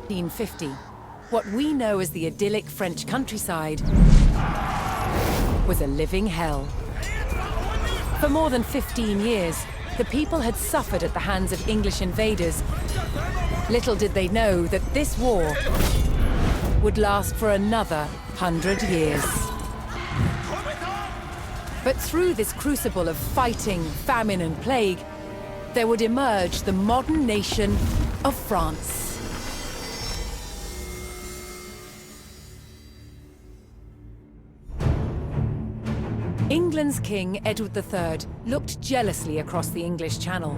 1850, what we know as the idyllic French countryside was a living hell. For more than 15 years, the people had suffered at the hands of English invaders. Little did they know that this war would last for another 100 years. But through this crucible of fighting, famine and plague, there would emerge the modern nation of France. England's King Edward III looked jealously across the English Channel.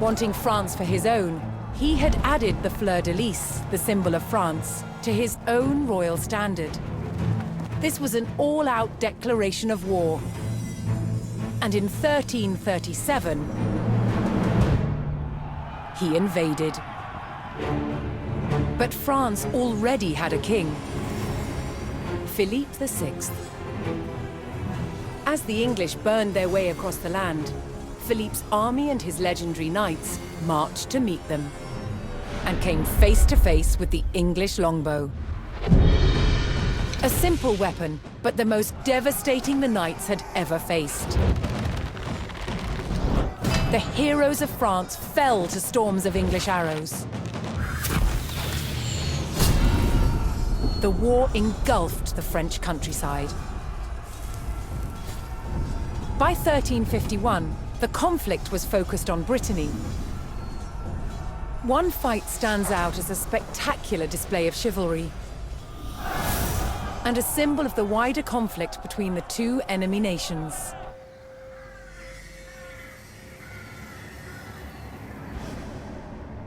Wanting France for his own, he had added the fleur-de-lis, the symbol of France, to his own royal standard. This was an all-out declaration of war. And in 1337, he invaded. But France already had a king, Philippe VI. As the English burned their way across the land, Philippe's army and his legendary knights marched to meet them and came face to face with the English longbow. A simple weapon, but the most devastating the knights had ever faced. The heroes of France fell to storms of English arrows. The war engulfed the French countryside. By 1351, the conflict was focused on Brittany. One fight stands out as a spectacular display of chivalry and a symbol of the wider conflict between the two enemy nations.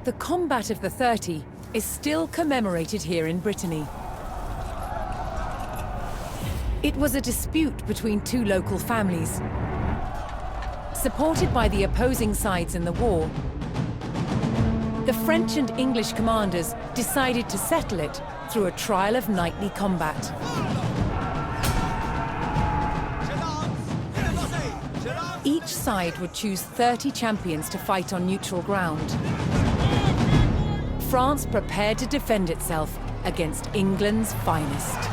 The Combat of the 30 is still commemorated here in Brittany. It was a dispute between two local families. Supported by the opposing sides in the war, the French and English commanders decided to settle it through a trial of knightly combat. Each side would choose 30 champions to fight on neutral ground. France prepared to defend itself against England's finest.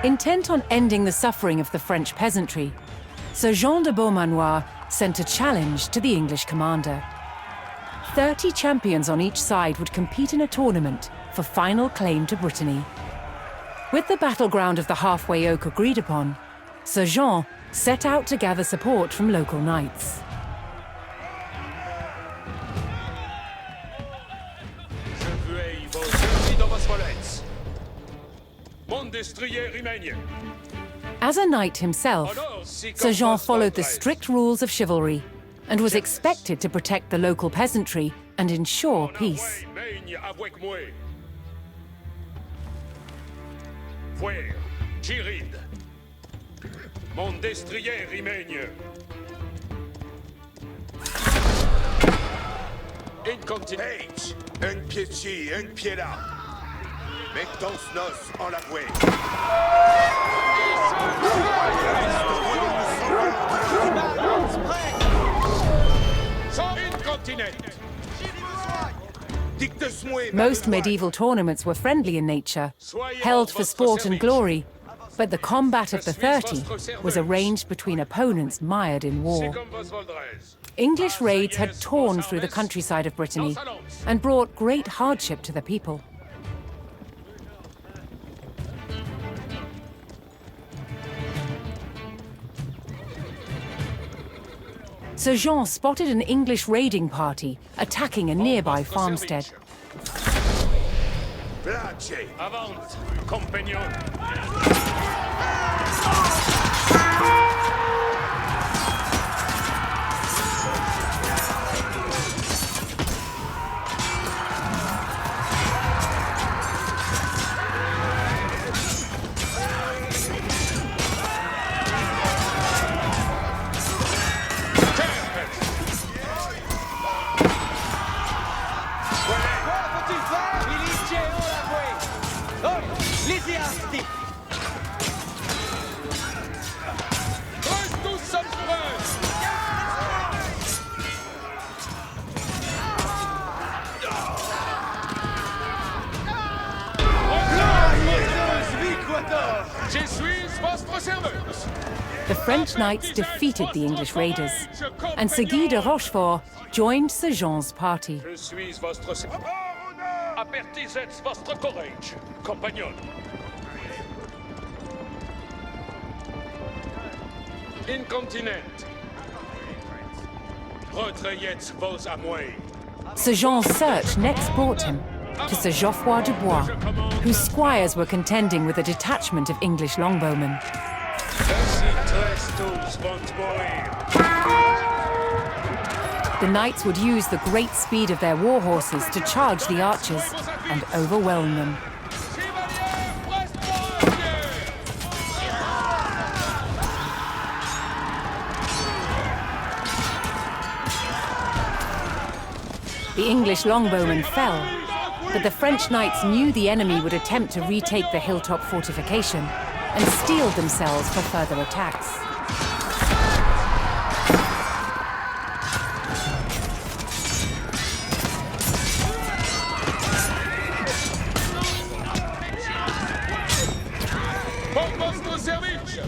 Intent on ending the suffering of the French peasantry, Sir Jean de Beaumanoir sent a challenge to the English commander. 30 champions on each side would compete in a tournament for final claim to Brittany. With the battleground of the Halfway Oak agreed upon, Sir Jean set out to gather support from local knights. As a knight himself, Sir Jean followed the strict rules of chivalry and was expected to protect the local peasantry and ensure peace. Incontinent. Un pied ci, un pied là. Mettons nos en la voie. Most medieval tournaments were friendly in nature, held for sport and glory, but the Combat of the 30 was arranged between opponents mired in war. English raids had torn through the countryside of Brittany and brought great hardship to the people. Sir Jean spotted an English raiding party attacking a nearby farmstead. Avant, compagnon. votre serveuse. The French knights defeated the English raiders, and Sir Guy de Rochefort joined Sir Jean's party. Je suis votre serveur. Apertisez votre courage, compagnon. Incontinent. Retrayez vos amours. Sir Jean's search next brought him to Sir Geoffroy de Bois, whose squires were contending with a detachment of English longbowmen. The knights would use the great speed of their war horses to charge the archers and overwhelm them. The English longbowmen fell, but the French knights knew the enemy would attempt to retake the hilltop fortification and steeled themselves for further attacks. Pour votre service,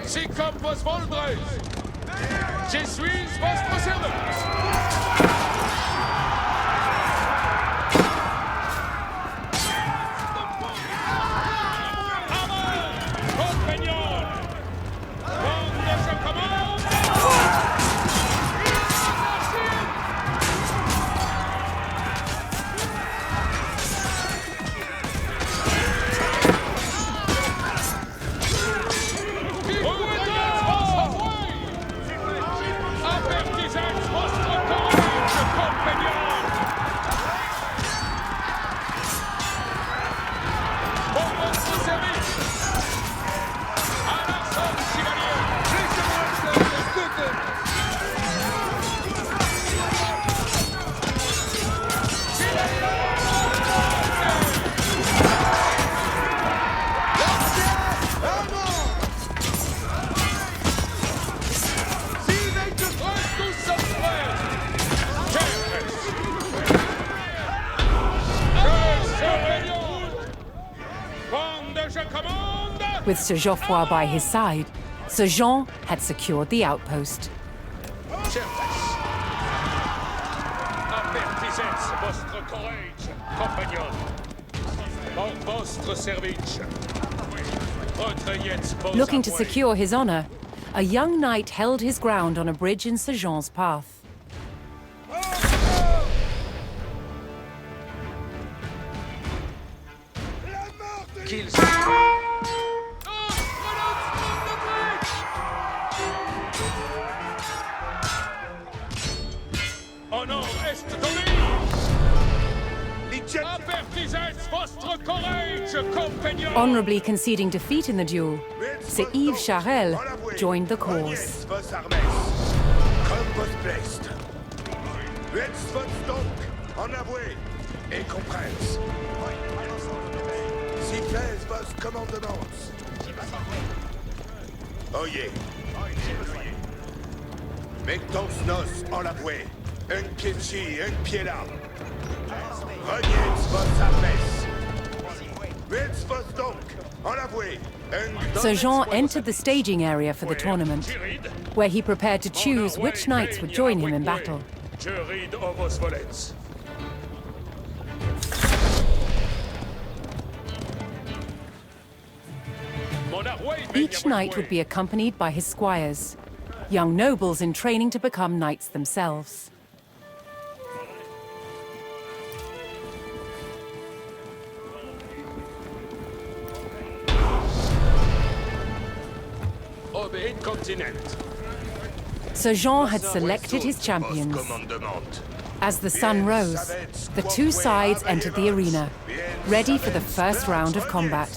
si comme vos voldrez, je suis votre serveuse. With Sir Geoffroy by his side, Sir Jean had secured the outpost. Apertisez votre courage, compagnon. Pour votre service. Retrayez vos Looking to amours. secure his honor, a young knight held his ground on a bridge in Sir Jean's path. Qu'ils... Honor est donné. Apertisez votre courage, compagnon. Honorably conceding defeat in the duel, Sir Yves Charel joined the cause. Vos armes, comme vos blessed. Let's donc en avouer et compresse. Si plaise vos commandements. Oyez. Mettons nos en l'avouer. Un pied ci, un pied là. Reniez vos armes. Let's donc en l'avouer. Sir Jean entered the staging area for the tournament, where he prepared to choose which knights would join him in battle. Je ride au vos volets. Each knight would be accompanied by his squires, young nobles in training to become knights themselves. Incontinent. Sir Jean had selected his champions. As the sun rose, the two sides entered the arena, ready for the first round of combat.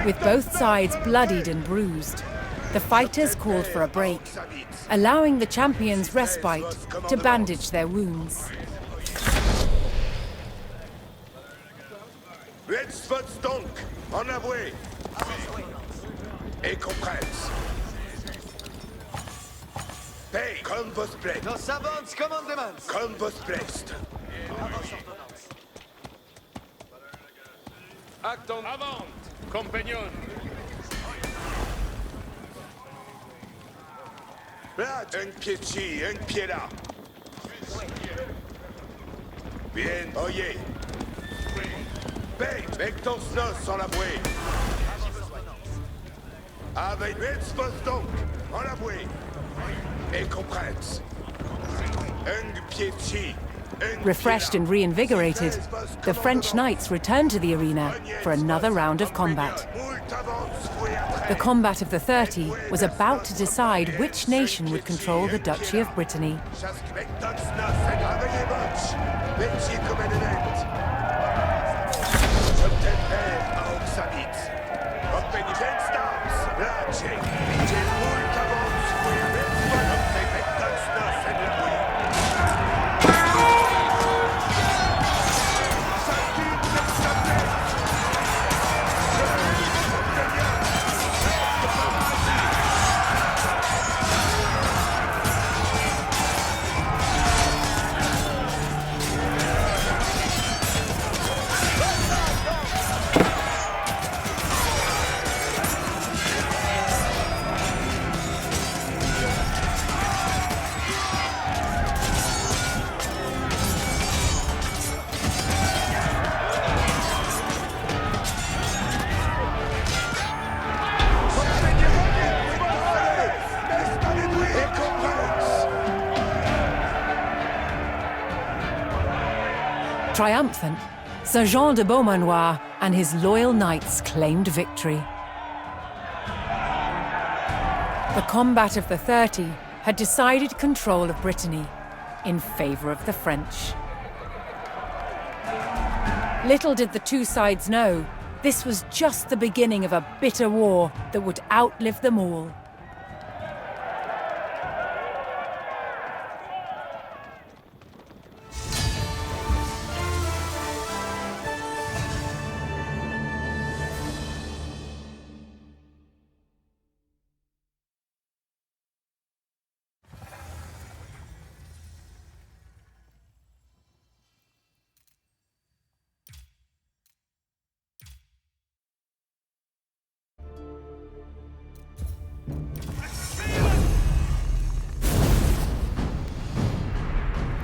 With both sides bloodied and bruised, the fighters called for a break, allowing the champions respite to bandage their wounds. Let's donc, en avoué. Et compresse. Pay, comme vos plaît. Nos savants commandements. Comme vos plaît. Acton avant, compagnon. Là, un pied ci, un pied là. Bien, oyez. Pay, Vector Snos en avoué. Avec let's donc, en avoué. Et compresse. Un pied ci. Refreshed and reinvigorated, the French knights returned to the arena for another round of combat. The combat of the 30 was about to decide which nation would control the Duchy of Brittany. Triumphant, Sir Jean de Beaumanoir and his loyal knights claimed victory. The combat of the 30 had decided control of Brittany in favor of the French. Little did the two sides know, this was just the beginning of a bitter war that would outlive them all.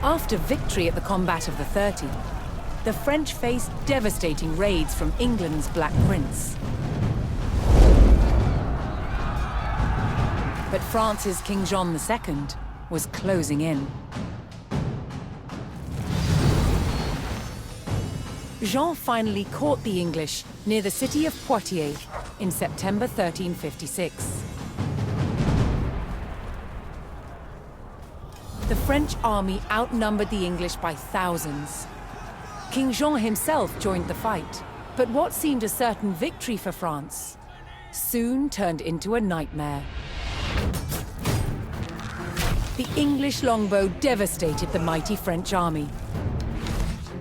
After victory at the combat of the 30, the French faced devastating raids from England's Black Prince. But France's King John II was closing in. Jean finally caught the English near the city of Poitiers in September 1356. The French army outnumbered the English by thousands. King Jean himself joined the fight, but what seemed a certain victory for France soon turned into a nightmare. The English longbow devastated the mighty French army.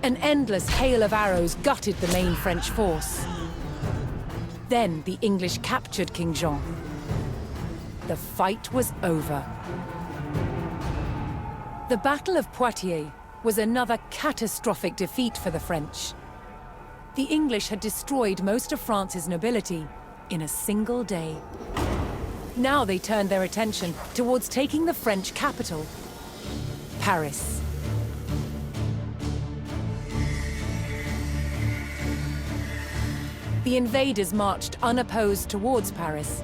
An endless hail of arrows gutted the main French force. Then the English captured King Jean. The fight was over. The Battle of Poitiers was another catastrophic defeat for the French. The English had destroyed most of France's nobility in a single day. Now they turned their attention towards taking the French capital, Paris. The invaders marched unopposed towards Paris.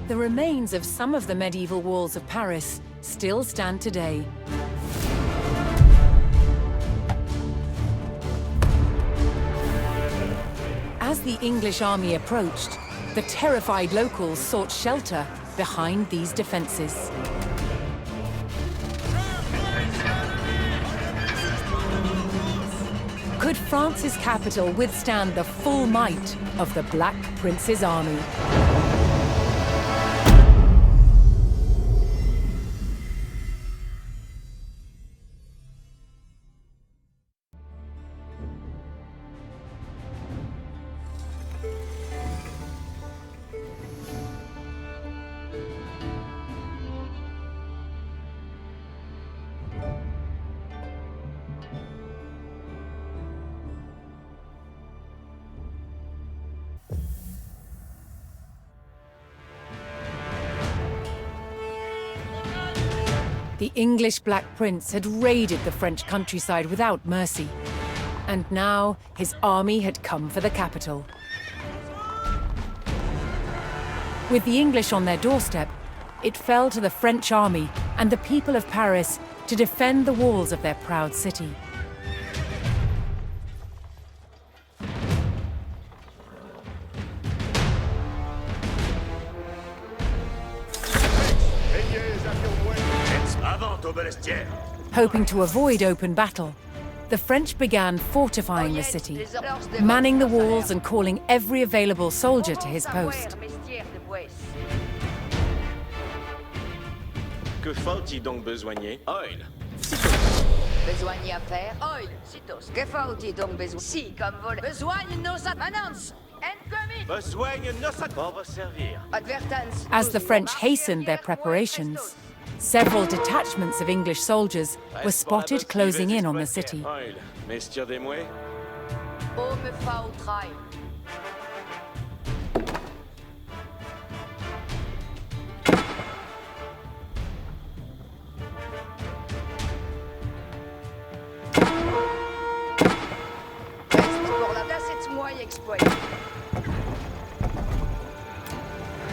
The remains of some of the medieval walls of Paris still stand today. As the English army approached, the terrified locals sought shelter behind these defenses. Could France's capital withstand the full might of the Black Prince's army? The English Black Prince had raided the French countryside without mercy, and now his army had come for the capital. With the English on their doorstep, it fell to the French army and the people of Paris to defend the walls of their proud city. Hoping to avoid open battle, the French began fortifying the city, manning the walls and calling every available soldier to his post. Que faut-il donc besogner? Oil. Besogne à faire? Oil. Citos. Que faut-il donc besoin? Si, comme vol. Besogne nos advances. Besogne nos on va servir. Advertence. As the French hastened their preparations, several detachments of English soldiers were spotted closing in on the city. Oil. Messieurs des Mouets. Oh, me fa au trail.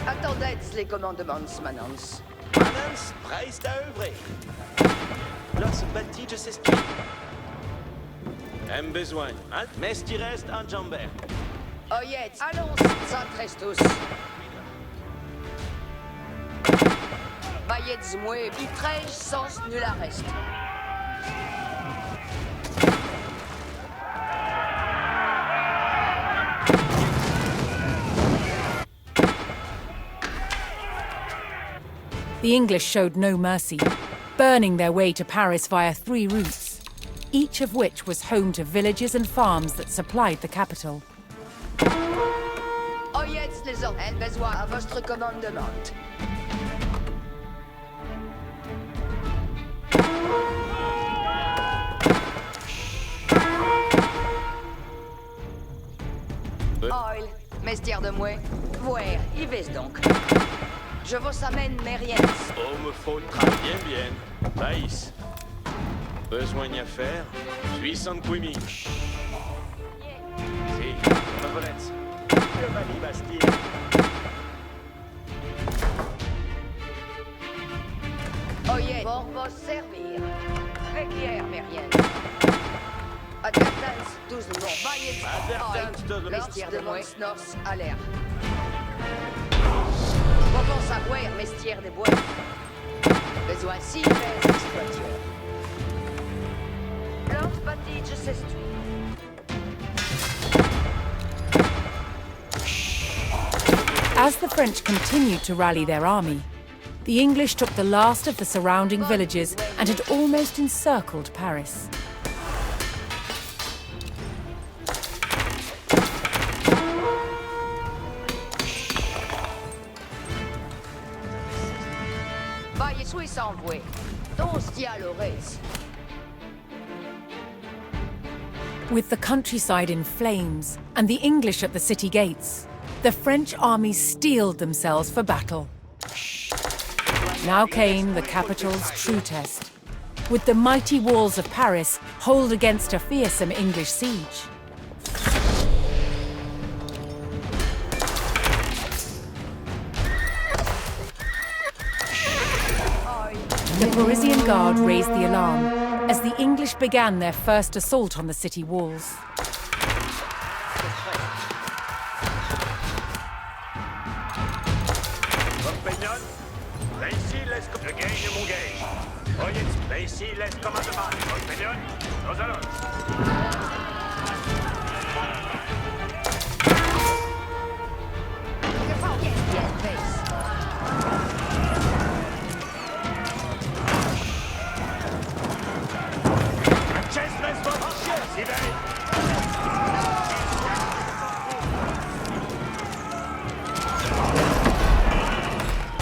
Attendez les commandements, Manance. Manance, preist à œuvrer. Los bâtis s'esquit. Aime besoin. Halt, mesti reste en jambert. Oyet, allons, Santrestus. Bayet zmoué, bitrej, sens nul arrest. The English showed no mercy, burning their way to Paris via 3 routes, each of which was home to villages and farms that supplied the capital. Oyez les hommes, en besoin à votre commandement. Oil, mestière de mouet, voir, y vais donc. Je vous amène mes riens. Oh, me faut bien bien. Baïs. Besoin à faire. Suis sans quimi. Si, ma volette. Le Mali Bastille. Oyez, pour vous servir. Requiert mes riens. Advertence, 12 mots. Advertence, 12 mots. Mestière de mouet, Nors, à l'air. Comment savoir, mestière des bois? Besoin si très exploiteur. Lord Battige s'estuie. As the French continued to rally their army, the English took the last of the surrounding villages and had almost encircled Paris. With the countryside in flames and the English at the city gates, the French army steeled themselves for battle. Now came the capital's true test, with the mighty walls of Paris hold against a fearsome English siege. The Parisian Guard raised the alarm as the English began their first assault on the city walls.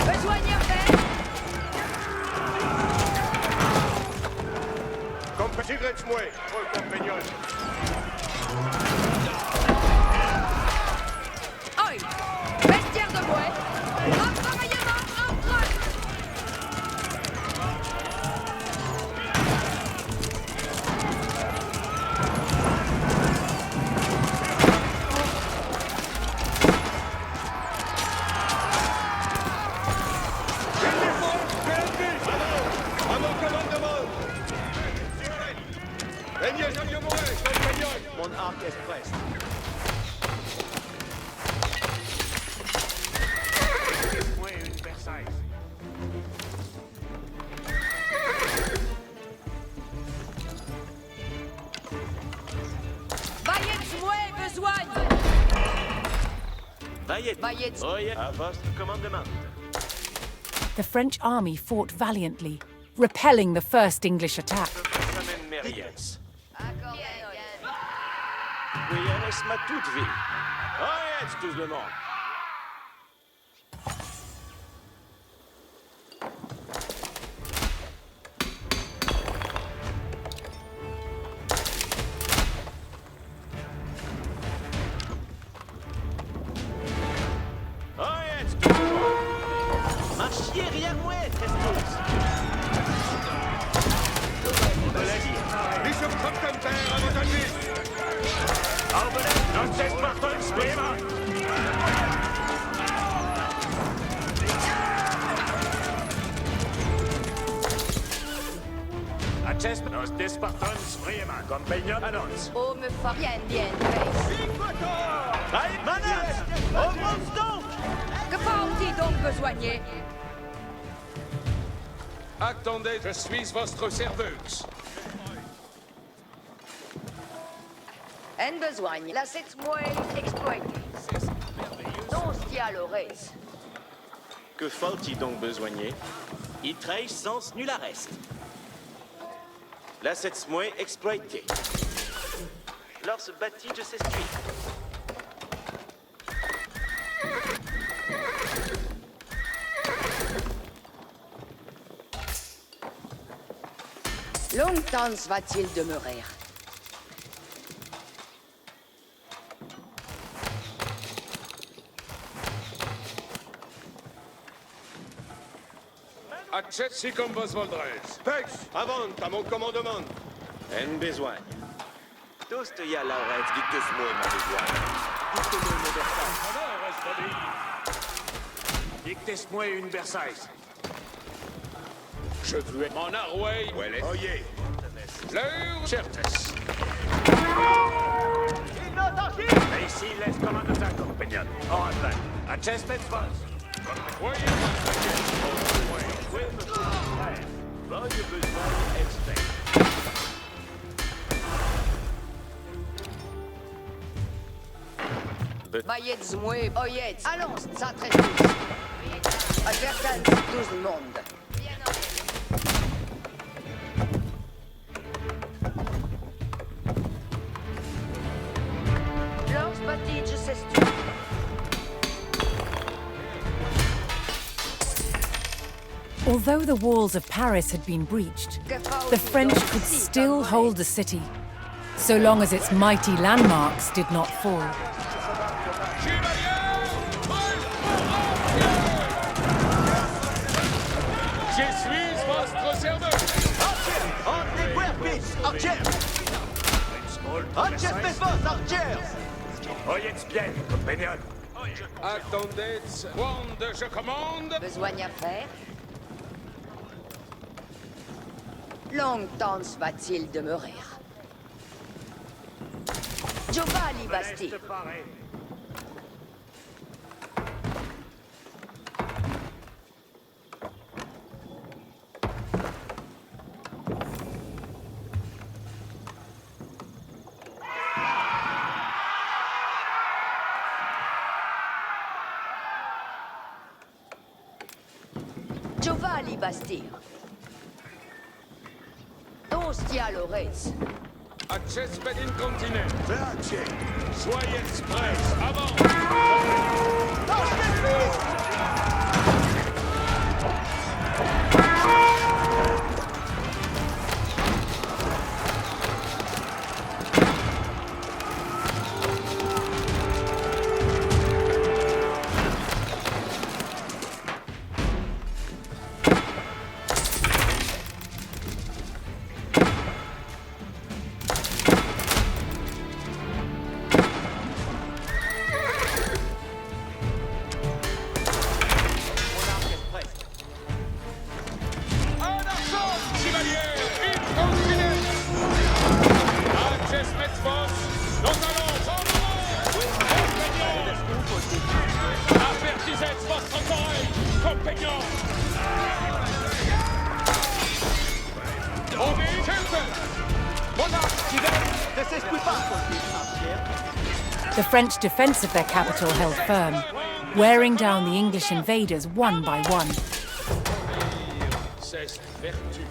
Besoigne à faire. Compagnon, compagnon. Oi! Vestiaire de bouet. Appareillement en droite. À mon commandement. Mon arc est prêt. Baillez-moi, besoigne. Bayet. Oye, à votre commandement. The French army fought valiantly, repelling the first English attack. Samen Meriens. Accordé. Oui, reste ma toute vie. Oye, tout le monde. Marchiez, rien moins, Testos. Ich hab Kopfkampf, aber dann nicht. Non c'è Spartan Sprema! Acest nos de Spartan Sprema, compagnon annonce. Oh, me fa bien, bien, face. Allez, manette! Augmente donc! Que faut-il donc besoigner? Attendez, je suis votre serveuse. En besoigne. La 7 mois exploité. Non, stia l'ores. Que faut-il donc besoigner? Il trahit sens nul arrest. La cette mois exploité. Lors se bâtit, je s'essuie. Longtemps va-t-il demeurer? Accepti comme vos voldrez. Pex, avant, à mon commandement. En besoin. Tous te y a Laurette, dicte-moi ma besoin. Honneur, Esbody. Dicte-moi une Versailles. Je veux mon arway. Oyez. L'heure, certes. Et ici, laisse commandant ta compagnon. En fait, acest et vos. Voyez, Oui, monsieur le frère. Votre besoin expect. Baillez-moi, oyez. Allons, ça très tous. Advertance, tout le monde. Lors bâti, je sais tout. Although the walls of Paris had been breached, the French could still hold the city, so long as its mighty landmarks did not fall. je suis votre serveuse. Oyez bien, compagnon. Attendez, wande, je commande. Besoigne à faire? Longtemps va-t-il demeurer? Giovanni Basti. Giovanni Basti. Ostia Lores. Accesped incontinent. Vertier. Soyez express. Avant. The French defense of their capital held firm, wearing down the English invaders one by one. C'est vertu.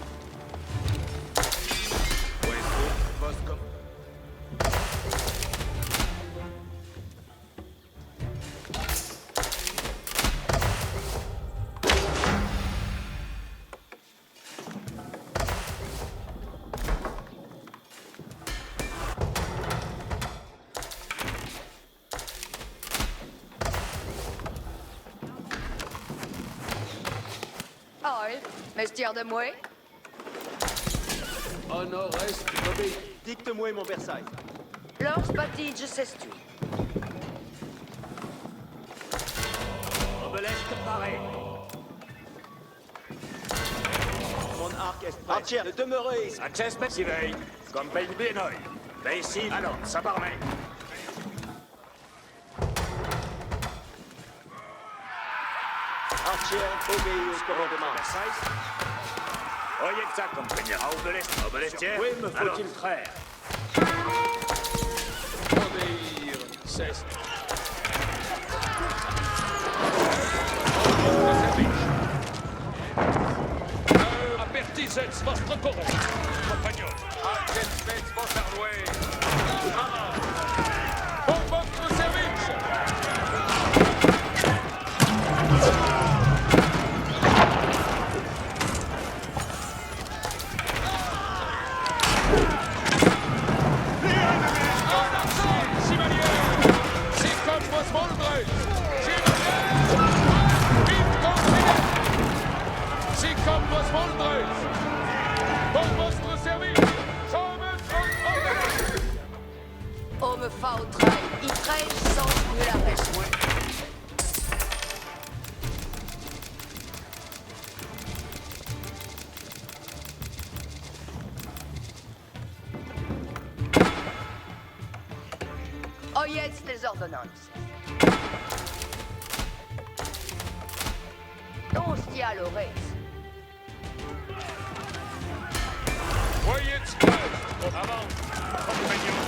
Mestière de moi? Honor est obéi. Dicte-moi mon Versailles. Lors Batige s'estui. Obelesque paré. Mon arc est prêt. Entière, demeurez. Accesped si veille. Comme ben bienoi. Ben ici, alors, ça parmet. Entière, obéis au commandement. Oyez ça, compagnon. Obelestière. Oui, me faut-il Alors, frère. obéir? C'est... Apertisez vostre correct. Compagnon. Accesped votre arloué. Pour votre service. On me fa au train. Il traîne sans mieux la reste. Oyez les ordonnances. On se dit à l'oreille. Voyez express. Avant. Compagnon.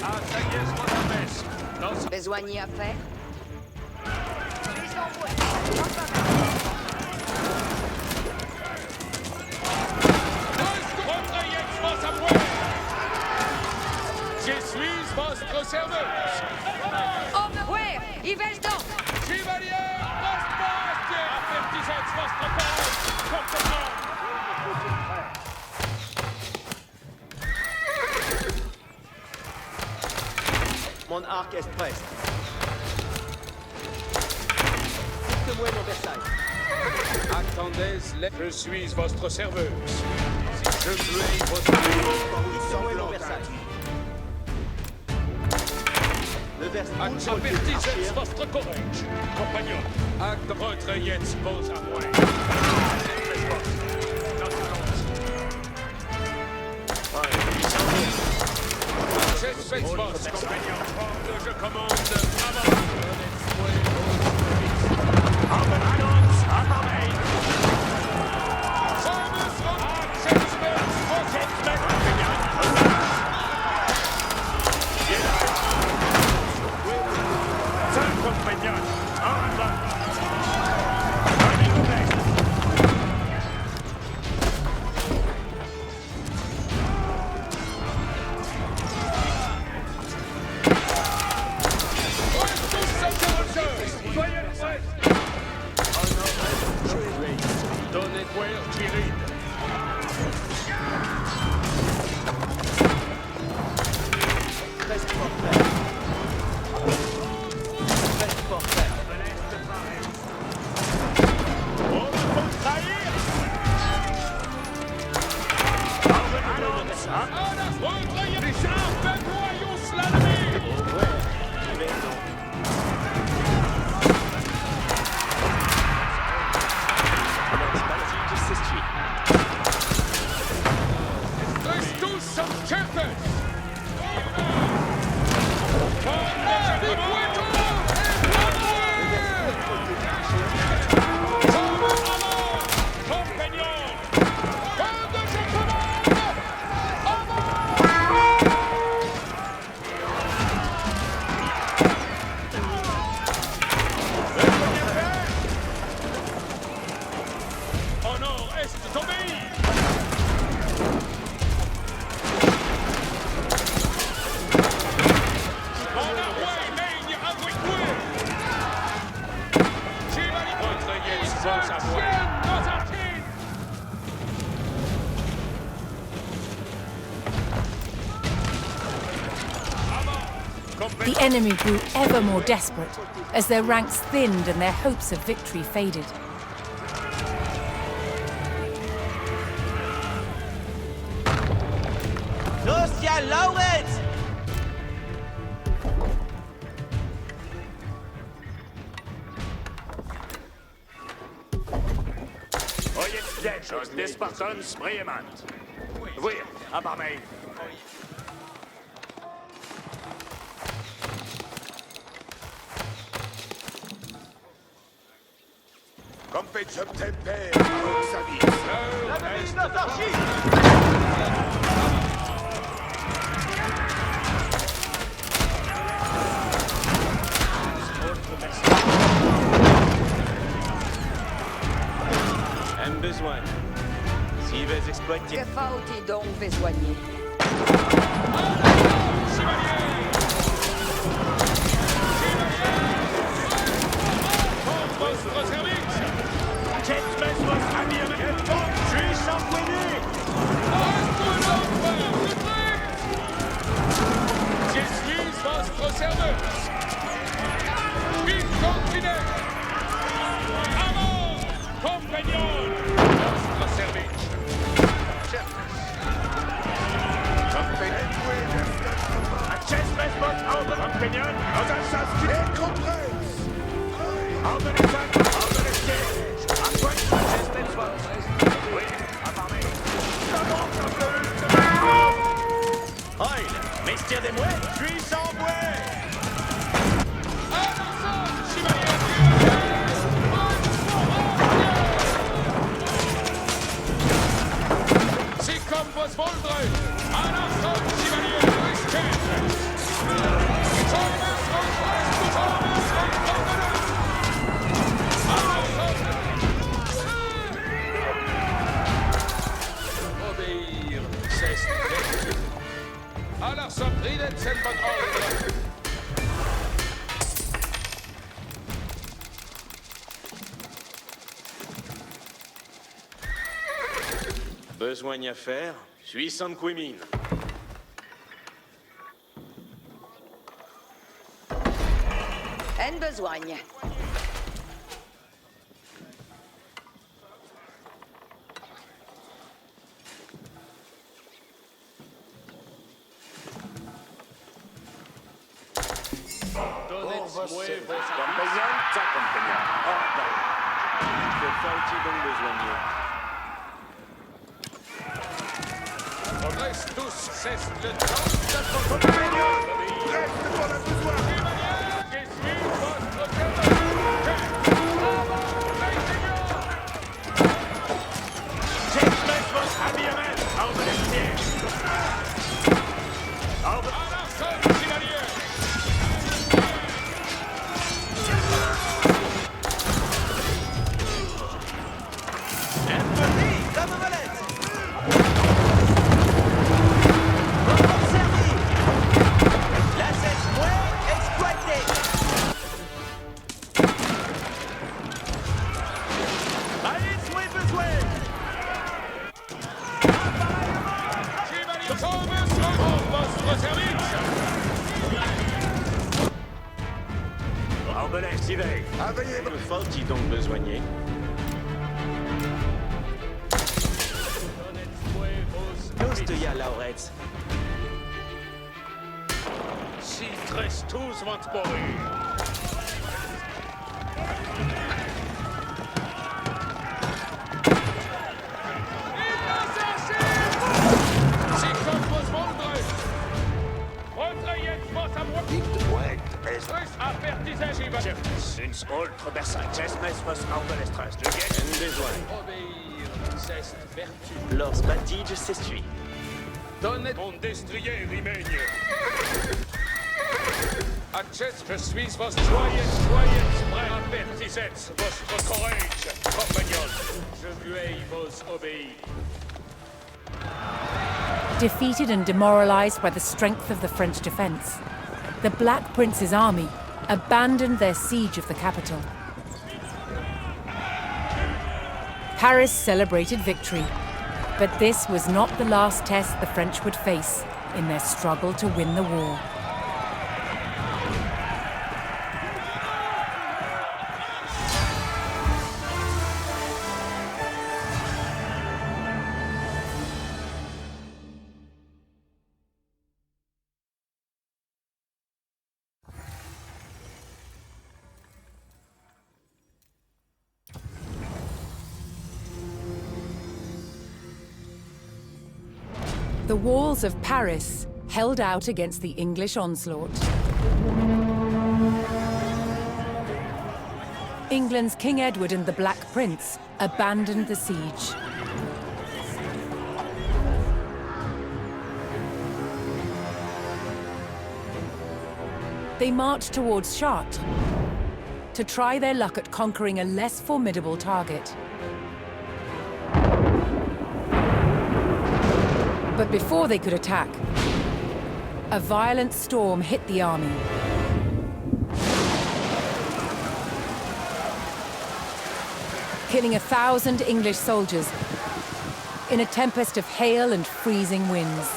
Attaquez votre messe. Non, Besoin d'y à faire? Je suis votre serveuse. Oh, mais ouais! Il va donc! Chevalier, poste, avertissez votre corps. Compagnon. Mon arc est prêt. Dicte-moi mon Versailles. Attendez, je suis votre serveuse. Je puis votre Dicte-moi mon Versailles. Le Versailles. Avertissez votre courage. Compagnon, acte retrayez vos amours. J'espère votre compagnon. Je commande avant. Annonce à pareil. Reste fort prêt. Reste fort prêt. The enemy grew ever more desperate as their ranks thinned and their hopes of victory faded. Los, ja, Lauritz! Ojec Dečos, Desparton, Sprejemand. Wir, aber mein. Compet temper, Oxavis. Ein besoin. Si vais exploiter. Que faut-il donc besoigner? Messieurs des mouettes, je suis sans bouet. Sie kommen, was wollt ihr? Einer soll Chevalier durchkämpfen! Thomas und Thomas und Thomas! Obéir, c'est stressé. Alla som ridet sen von ordre! Besoin à faire. Suis sans Quimine. En besoigne. Compagnon, ta compagnon. Ordre. Que faut-il donc besoigner? On reste tous, cesse le temps d'être compagnon! Reste pour la besoin. Qu'est-ce qui est votre cavalier? Alla som Chevalier! Comme valette! arbalète, y veille. Aveillez Que faut-il donc besoigner? Nostia Lauretz. Si tres tous vont mourir. Uns ultra besatz was arbalestres de guet. En besoin. Obéir, c'est vertu. Lors batige s'essuie. Donnez Mon destrier rimaigne. acces Je suis vos joyeux, frère apertisets, votre courage, compagnon. Je veuille vos obéir. Defeated and demoralized by the strength of the French defense, the Black Prince's army abandoned their siege of the capital. Paris celebrated victory, but this was not the last test the French would face in their struggle to win the war. The walls of Paris held out against the English onslaught. England's King Edward and the Black Prince abandoned the siege. They marched towards Chartres to try their luck at conquering a less formidable target. But before they could attack, a violent storm hit the army. Killing 1,000 English soldiers in a tempest of hail and freezing winds.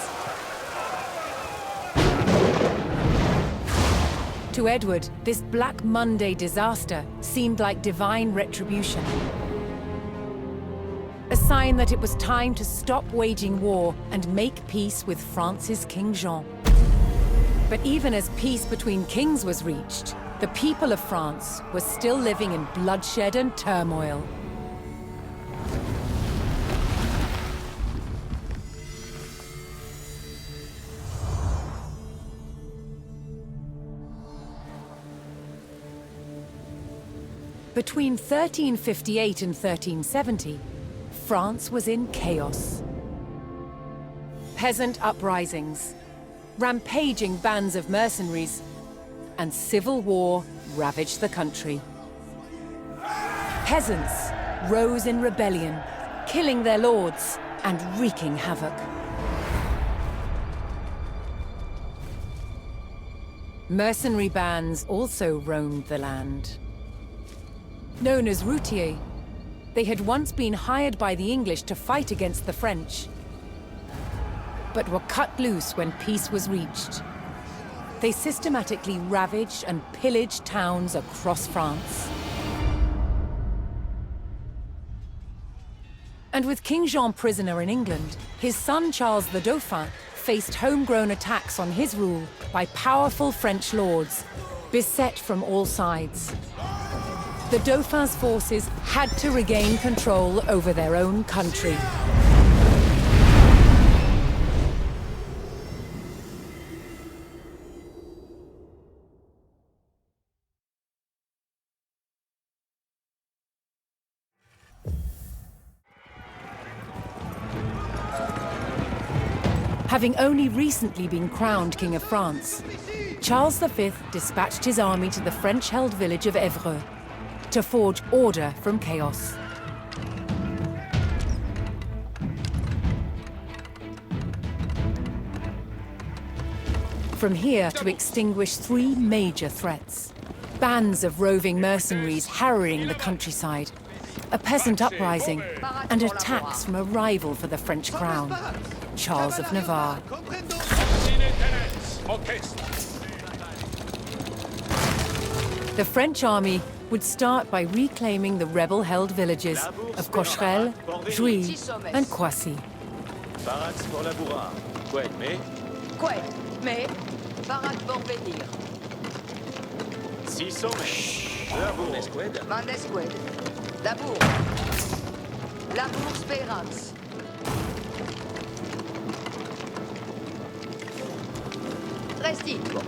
To Edward, this Black Monday disaster seemed like divine retribution. A sign that it was time to stop waging war and make peace with France's King Jean. But even as peace between kings was reached, the people of France were still living in bloodshed and turmoil. Between 1358 and 1370, France was in chaos. Peasant uprisings, rampaging bands of mercenaries, and civil war ravaged the country. Peasants rose in rebellion, killing their lords and wreaking havoc. Mercenary bands also roamed the land. Known as routiers, they had once been hired by the English to fight against the French, but were cut loose when peace was reached. They systematically ravaged and pillaged towns across France. And with King Jean prisoner in England, his son Charles the Dauphin faced homegrown attacks on his rule by powerful French lords, beset from all sides. The Dauphin's forces had to regain control over their own country. Having only recently been crowned King of France, Charles V dispatched his army to the French-held village of Évreux to forge order from chaos. From here to extinguish three major threats. Bands of roving mercenaries harrying the countryside, a peasant uprising, and attacks from a rival for the French crown, Charles of Navarre. The French army would start by reclaiming the rebel-held villages of Cocherel, Jouy, and Croissy. Barracks pour Labourard. Quoi, mais mais Barat pour venir. 600 mètres. Labour, escouade. Mandesqued. Labour. Labour Spérance. Restito.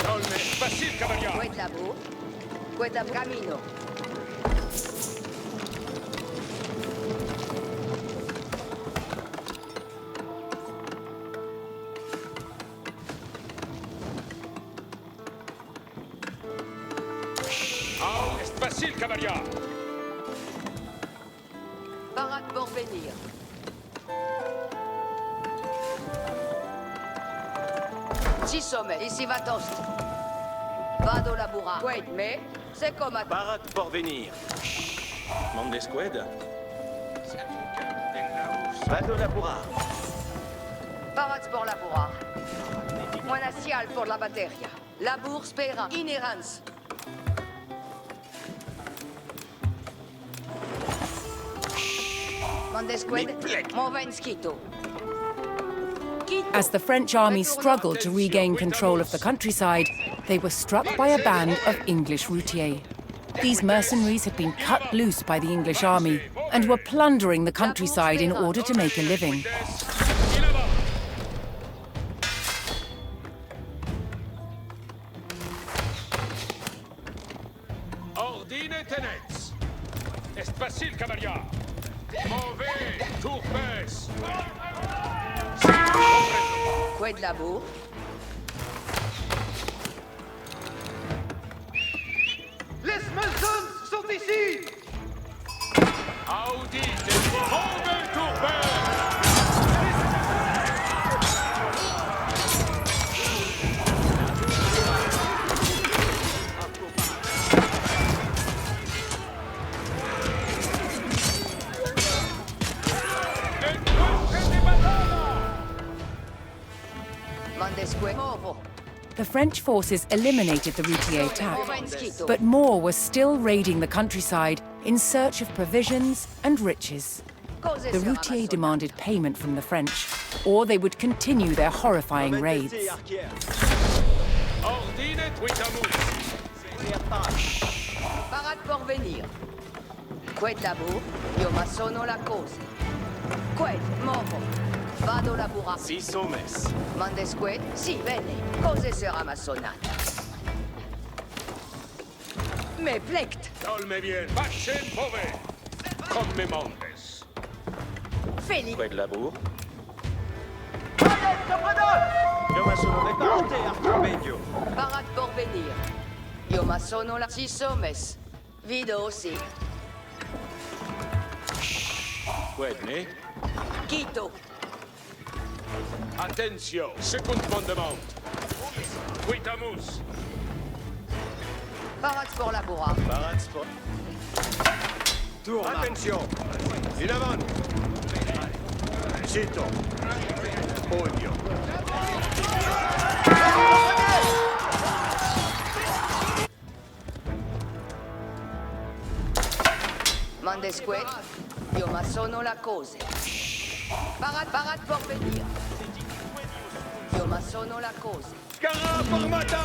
Dolme, facile, cavalier. Qued Labour. Qued Labour. Camino. Est facile, cavalier. Barat pour venir. Six sommets, ici va tost. Vado Laboura. Qued, mais c'est comme à... Barracks pour venir. Membre d'escouade. Vado Labourard. Barat pour Laboura. Monacial pour la batteria. Labour Spera. Inherence. Mondesqued. Movenskito. As the French army struggled to regain control of the countryside, they were struck by a band of English routiers. These mercenaries had been cut loose by the English army and were plundering the countryside in order to make a living. Ordine tenets. Est facile, cavalier. Mauvais, tourpes. Qued Labour. Les Smeltons sont ici! Audi, mauvais tourpes. Mondesqued. Movo. The French forces eliminated the routier attack, Movenskito. but more were still raiding the countryside in search of provisions and riches. The routiers demanded payment from the French, or they would continue their horrifying raids. Ordine Twitamus. Barat pour venir. Qued Labour. Io ma sono la cosa. Qued. Movo. Vado Laboura. 600 mètres. Mondesqued. Si, bene. Cose sera massonata. Me plect. Dolme bien. Facile, mauvais. Comme mes mondes. Feli. Quoi de Labour? Barat pour venir. Io ma sono la... Si sommes. Vido aussi. Quoi, mais Quito. Attention, second demande. Twitamus. Barat pour Laboura. Barracks pour... Attention. In avant. Cito. Odio. Mondesqued. Io ma sono la cose. Barat pour venir. Io ma sono la cose. Cara formata.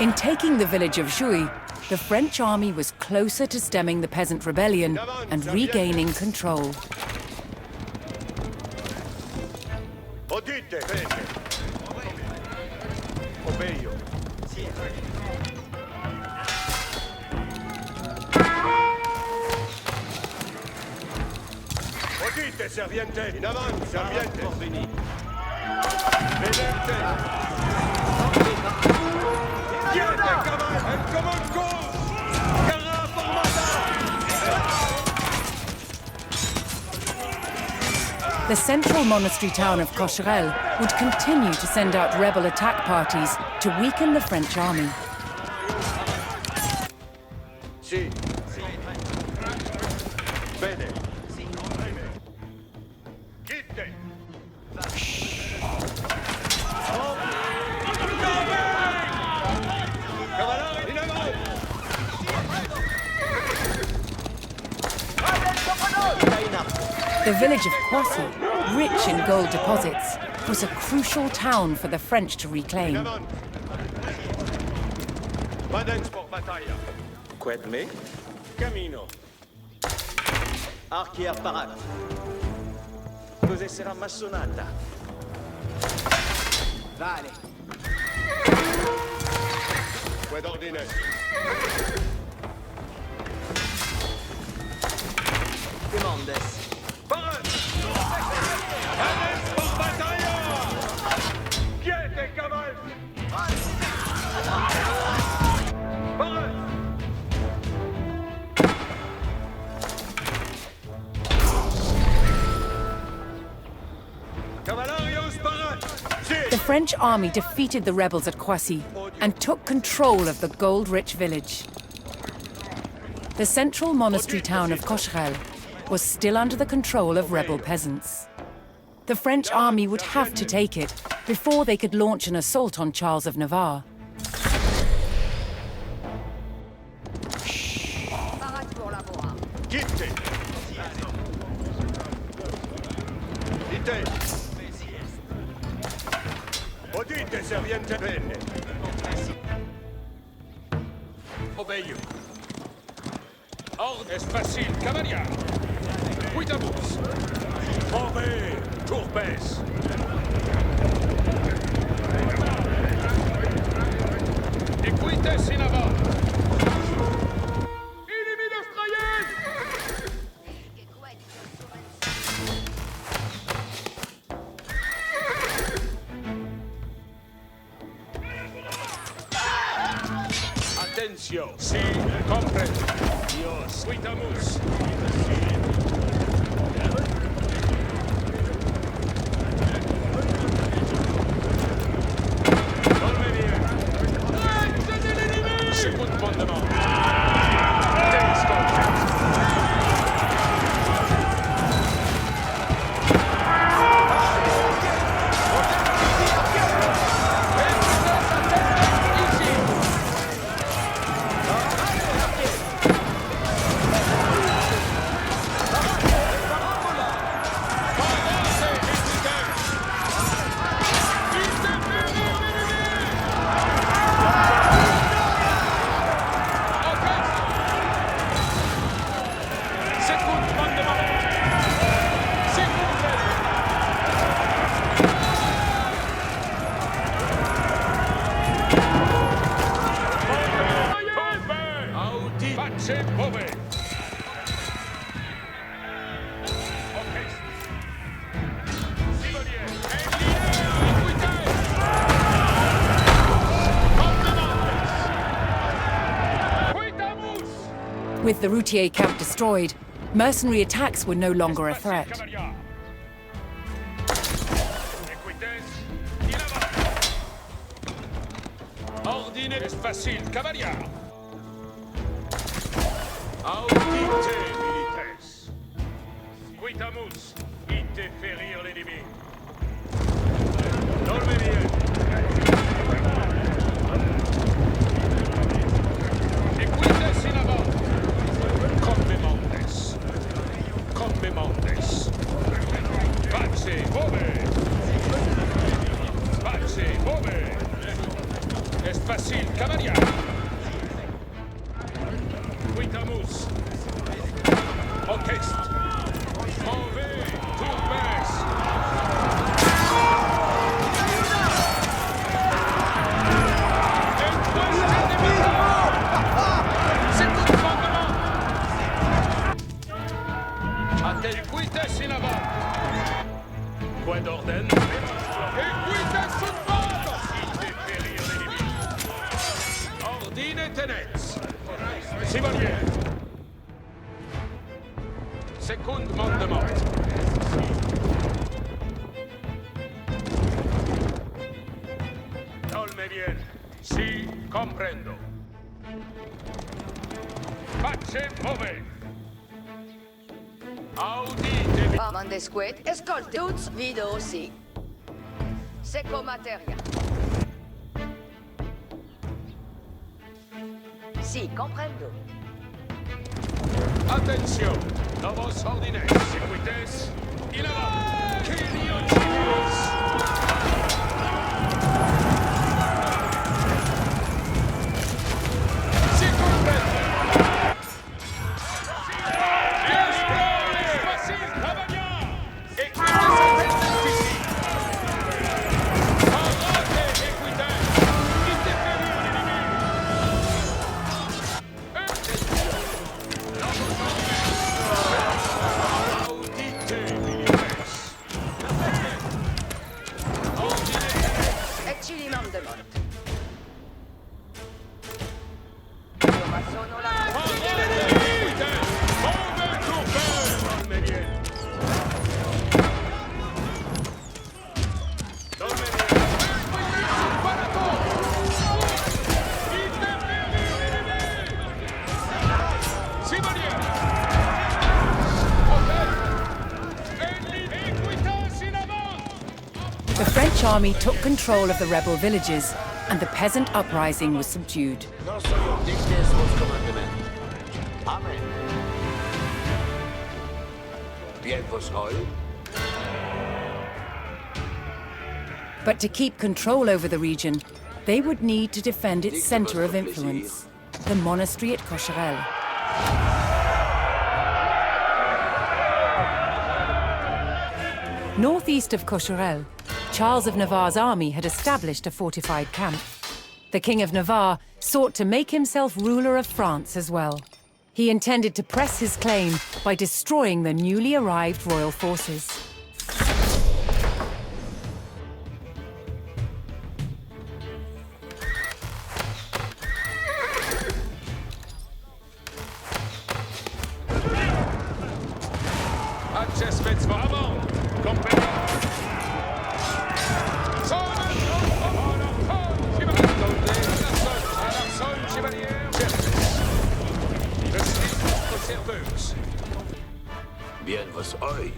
In taking the village of Jouy, the French army was closer to stemming the peasant rebellion and regaining control. Odite. Obeio. Odite, serviente. In avant, serviente. Vedente. Chiede, caval. En comod cause. Cara formata. The central monastery town of Cocherel would continue to send out rebel attack parties to weaken the French army. Si. Bene. Quitte. Cavallari in avanti! The village of Poissy, rich in gold deposits, was a crucial town for the French to reclaim. Vadens por battaglia. Quid me? Camino. Archi apparato. Cos'è sarà massonata? Vale. Quid ordine. Demandes. Vadens por battaglia! Quiete, cavalli! Parat! Cavallarios parat! The French army defeated the rebels at Poissy and took control of the gold-rich village. The central monastery town of Cocherel was still under the control of rebel peasants. The French army would have to take it before they could launch an assault on Charles of Navarre. Parat pour la voir. Quitte! Dite! Odite serviente bene! Obéio. Ordre est facile, cavalier. Cuitabus. Mauvais! Tourbès! Equites in avant. Inimi destroyers! Attention! Si, comprendo. Dios, cuitamus. Second fondement. Pace bove. Ok. Sivolier. With the Routier camp destroyed, mercenary attacks were no longer a threat. Ordine est facile, cavalier. Audite, milites! Quitamus, ite férir l'ennemi. Dolmenien! Equites in avant. Commemontes. Commemontes. Pace bove. Pace bove. Est facile, cavalier. Quitamus. Orchestre. Mauvais. Tourbès. Equites in avant. Point d'ordine. Equites sud vado. Ite ferir l'ennemi. Ordine tenez. Sivolier. Second mandement. Dolme bien. Si, comprendo. Pace bove. Audite, Mandesquet, escolte tuts, vido aussi. Seco materia. Si, comprendo. attention, novos ordines, sequites, in avant, Kilios. Si comprende. Facile, Cavagna. Equites ici. Parate, equites. Interférir l'ennemi. Eccilimam de mort. Io ma sono la... The French army took control of the rebel villages, and the peasant uprising was subdued. Non sono dictes vos commandement. Amen. Bien vos hoy. But to keep control over the region, they would need to defend its center of influence, the monastery at Cocherel. Northeast of Cocherel, Charles of Navarre's army had established a fortified camp. The King of Navarre sought to make himself ruler of France as well. He intended to press his claim by destroying the newly arrived royal forces. Adjustments for avant. Compagnon. Bien vos hoy.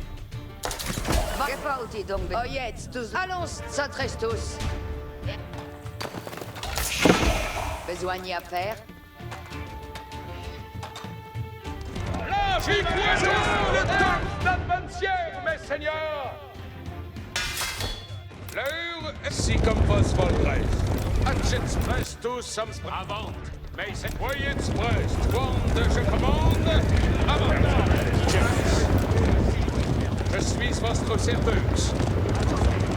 Que fauti donc? Oh, jetzt, tous. Allons, s'adresse tous. Besoin à faire? La victoire de temps d'adventiaire, mes seigneurs! L'heure est si comme vos voldres. Hatchets prestus sam avant. Mais c'est voyez prest. Wande, je commande. Avant. Je suis votre serveuse.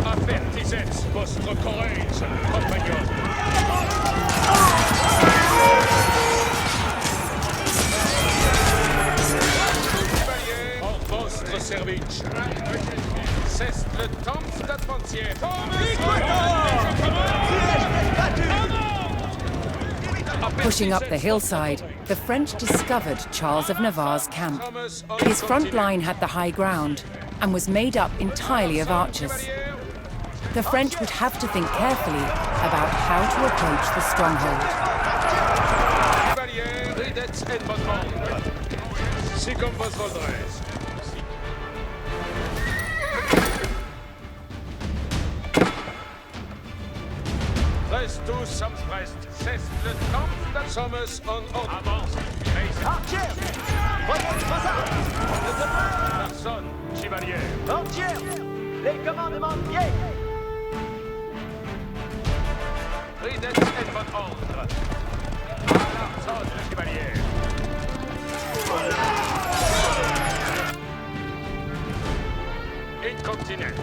Avertissez votre courage, compagnon. En votre service. C'est le temps d'adventiaire. Pushing up the hillside, the French discovered Charles of Navarre's camp. His front line had the high ground and was made up entirely of archers. The French would have to think carefully about how to approach the stronghold. Prestus sam prest. C'est le temps d'assommers en ordre. Avance. Archer! Prenez vos armes! Personne, chevalier. Entière! Les commandements pieds! Ridets et votre ordre. À l'arçon, chevalier. Incontinent.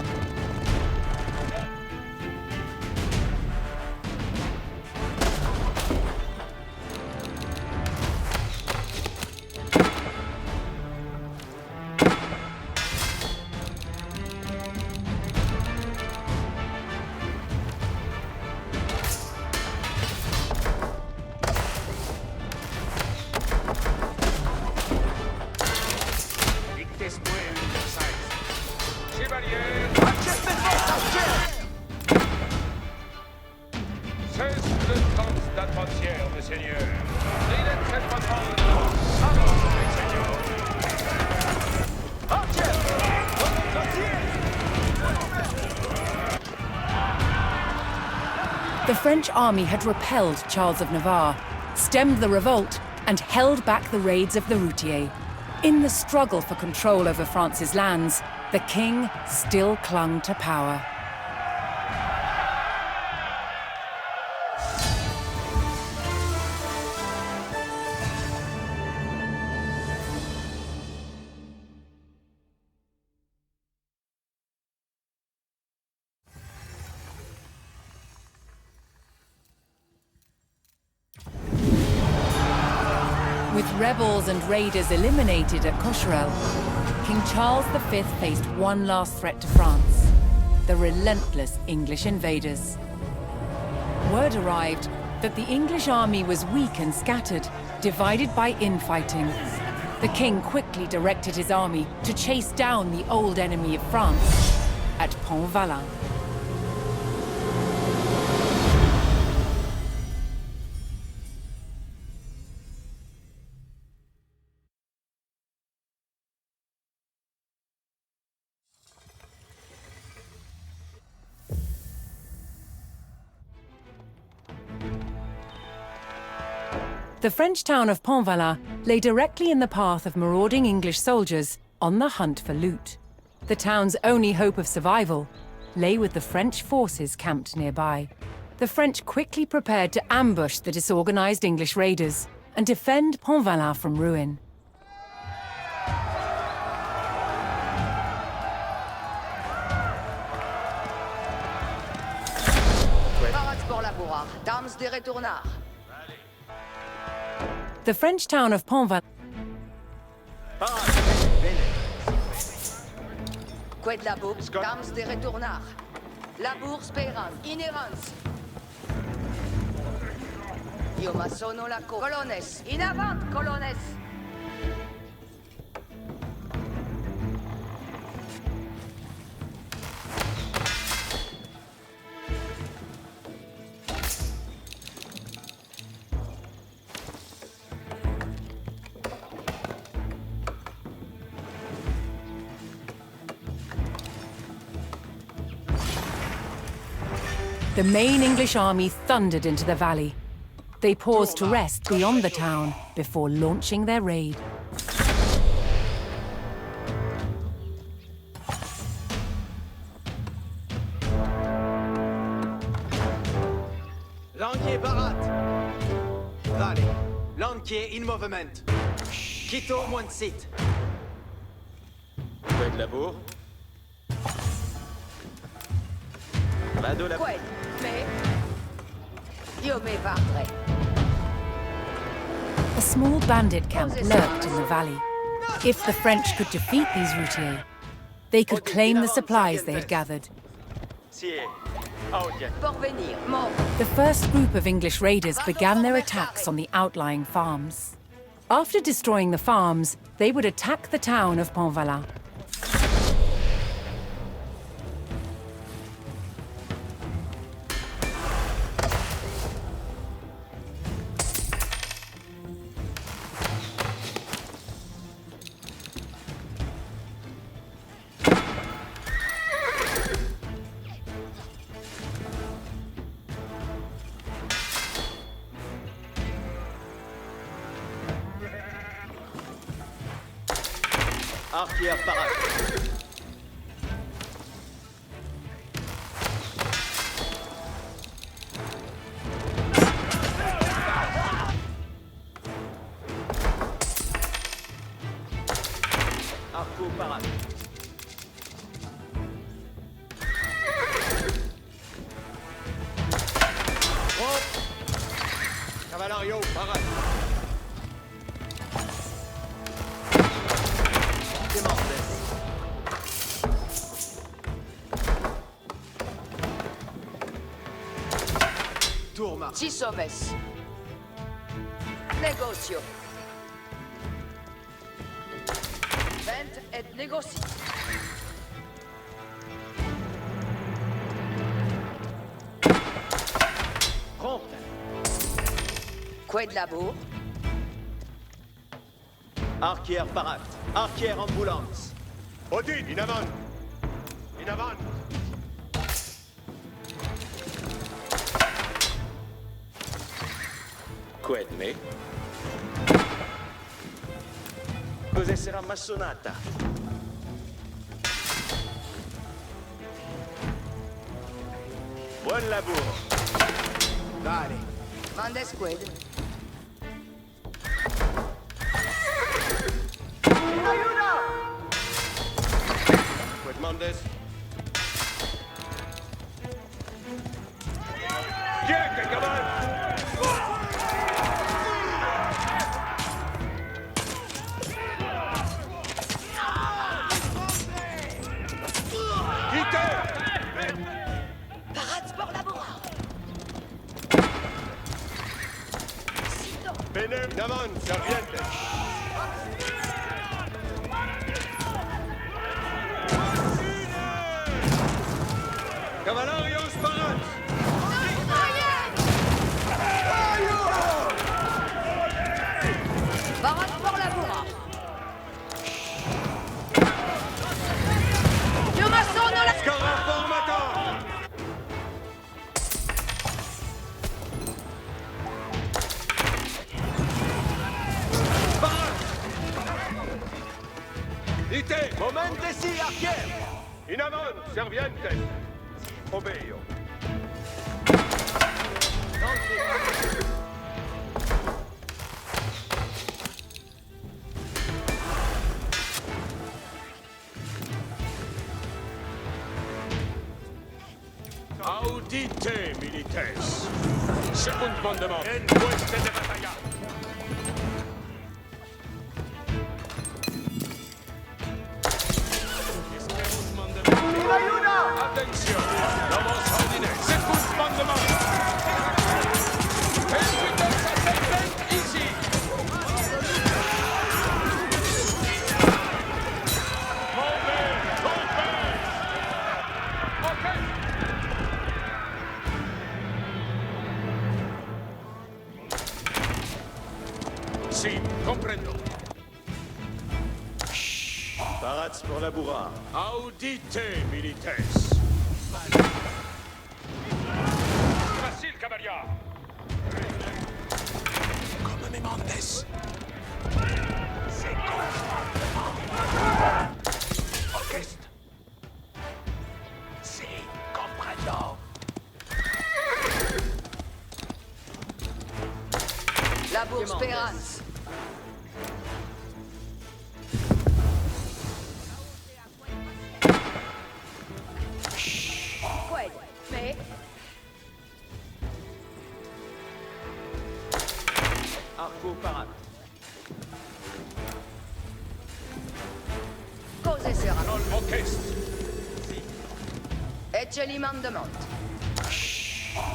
The French army had repelled Charles of Navarre, stemmed the revolt, and held back the raids of the Routiers. In the struggle for control over France's lands, the king still clung to power. With rebels and raiders eliminated at Cocherel, King Charles V faced one last threat to France: the relentless English invaders. Word arrived that the English army was weak and scattered, divided by infighting. The king quickly directed his army to chase down the old enemy of France at Pontvalin. The French town of Pontvalin lay directly in the path of marauding English soldiers on the hunt for loot. The town's only hope of survival lay with the French forces camped nearby. The French quickly prepared to ambush the disorganized English raiders and defend Pontvalin from ruin. Parade pour la bourrard. Dames des retournards. The French town of Pontvalin Quai de la Bourse. Dames des retournards. La bourse payerante. Inerranz. Io ma sono la Colones. In avant, Colones. The main English army thundered into the valley. They paused to rest beyond the town before launching their raid. Lanquier barat. Vale. Lanquier in movement. Quito muncit. Quai de la Bourre. Vado la... Quai. Me. Io me vardrai. A small bandit camp lurked in the valley. If the French could defeat these routiers, they could claim the supplies they had gathered. Sier. Audia. Porvenir. Mort. The first group of English raiders began their attacks on the outlying farms. After destroying the farms, they would attack the town of Pontvalin. Arquier parade. Arco parade. Cavalario, parade. Tourma. Tisomes. Negocio. Vente et négocie. Prompte. Quai de la Bourre. Arquier parade. Arquier ambulance. Odin, in avant. In avant. Squad, me. Cos'è sarà massonata? Buon lavoro. Vale. Mande squad. Squad Mondes. Chi è che cavallo? Benem, Naman, Serviente. Cavalarios Parat! Barat pour la bourra. Io ma sono la... Scaraformator! Ite! Momente sì, archier! In avant, Serviente. Obeo. Audite, milites! Secund mandement! En pueste de batalla! Esperus mandement! Attention! Nomos ordine! Secund mandement! Equitas ascendent ici! Mauvais! Mauvais! Ok! Si, comprendo. Parats pour la bourra. Audite, milites. Facile, cavalier. Comme mes Mendes. C'est Orchestre. Si, comprendo. La bourse Perance. Squad. Mais... Arco Parat. Cose sera. Non, orchestre. Ecce li mandement.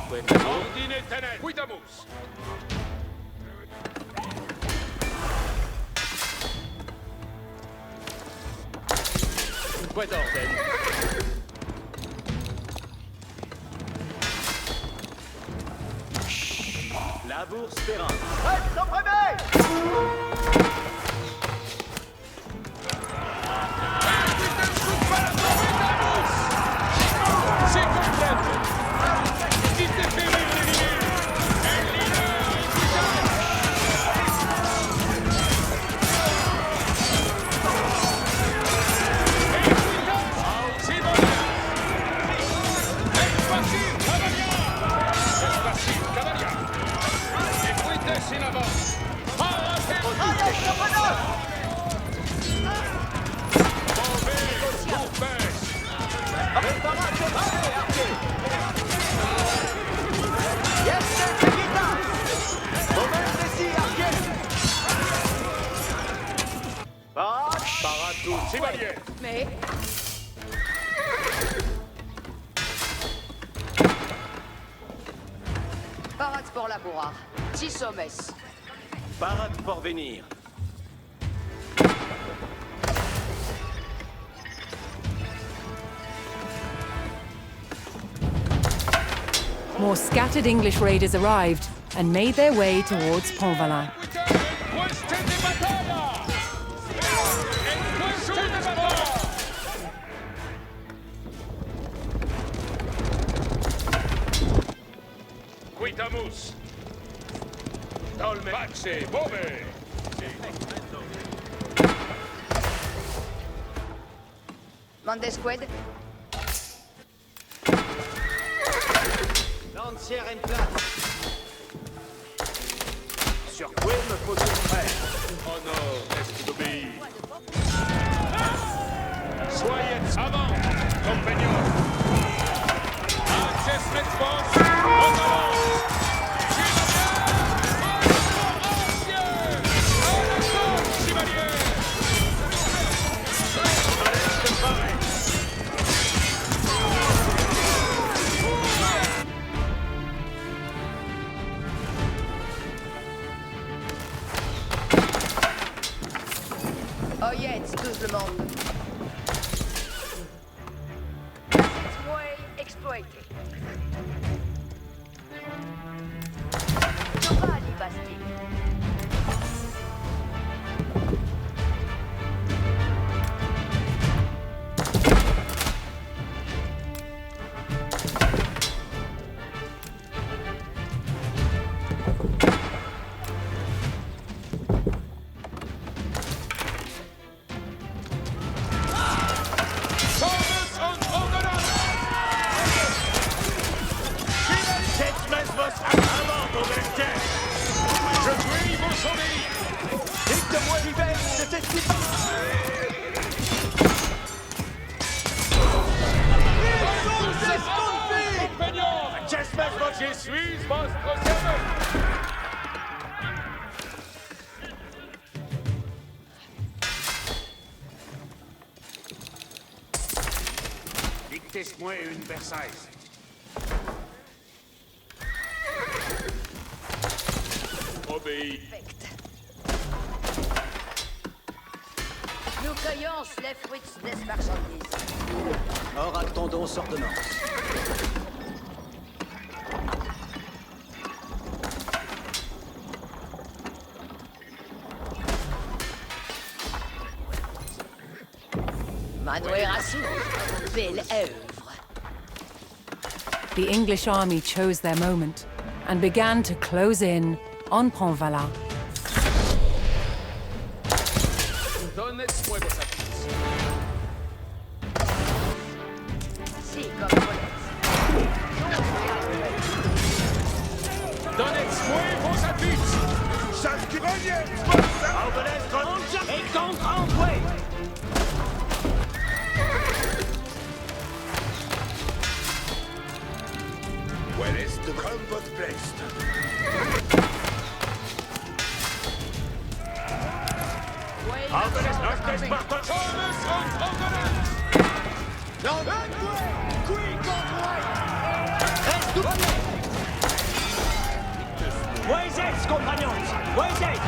Ordine tenet. Cuidamus. Quid orden. La bourse Perrin. Si, comprendo. Dite ferire l'ennemi. El leader in avant. Chevalier. Mais... Parade pour la bourrare. 6 sommes. Parat pour venir. More scattered English raiders arrived and made their way towards Pont-Valin. Quitamus. Dans Pace, move! Mandesqued, Lancière en place. Sur quoi me faut-il faire? Honor est d'obéir. Soyez avant, compagnons. Access response, on avance. Oyez, tout le monde. Passageway exploité. Giovanni Basti. Dites-moi l'hiver de cette cité. Je suis votre serveur. Dictez-moi une Versailles. Obéis. Nous cueillons les fruits des marchandises. Or attendons ordonnance. Manuel Rassou, belle œuvre. The English army chose their moment and began to close in on Pontvala. Donnez-moi vos appuis. Si, comme Paulette. Donnez-moi vos appuis. Chasse qui revient! Et contre-envoyé. Where is the combat placed? Thomas und Ordonnance. Voisez, compagnons. Voisez.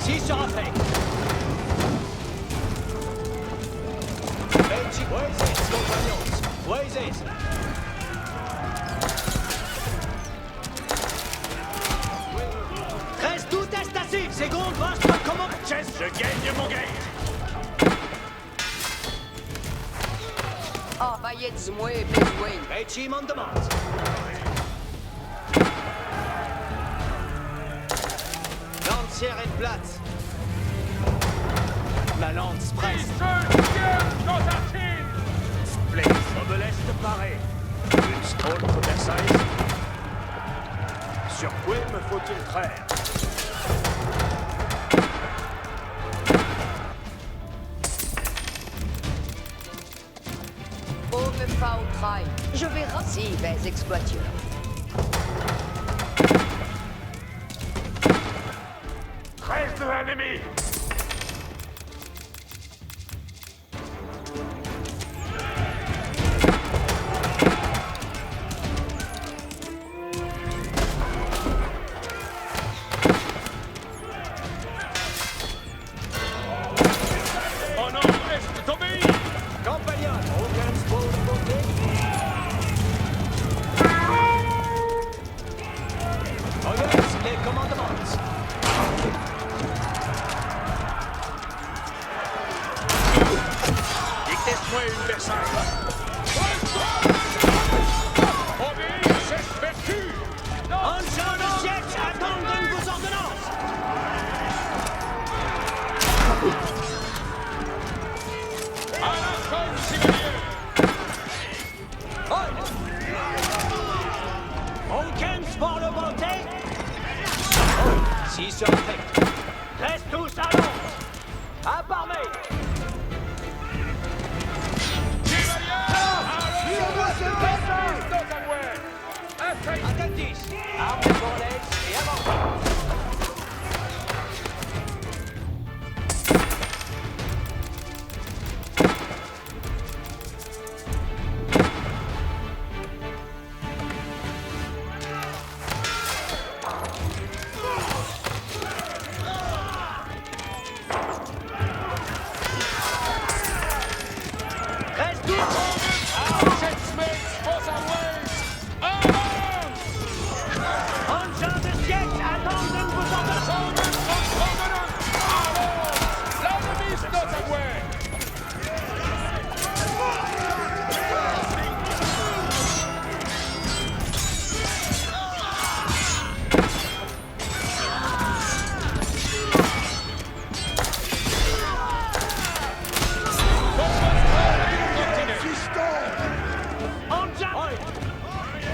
J'y sera fait. Voisez, compagnons. Voisez. Reste tout est assis. Seconde, votre commande. Je gagne mon game. Ah, bayeți moi besoin. Régime en demande. Lancière en place. La lance presse. Obeleste paré. Une stone pour Versailles. Sur quoi me faut-il traire? Ove fa au trail. Je vais si vais exploiteur. Reste de l'ennemi! Mon nom est d'obéir! Compagnon, aucun sport de beauté. Obeleste les commandements. Dictez-moi une Versailles! Obéir, c'est vertu! En champ de siège, attendons vos ordonnances. À la zone civilienne! Aucun sport de beauté. Si sur fait. Reste tous à l'ombre. À part main. Attentis. Armes pour l'aise et avant. Reste tous. En champ de siège, attendons vos ordonnances.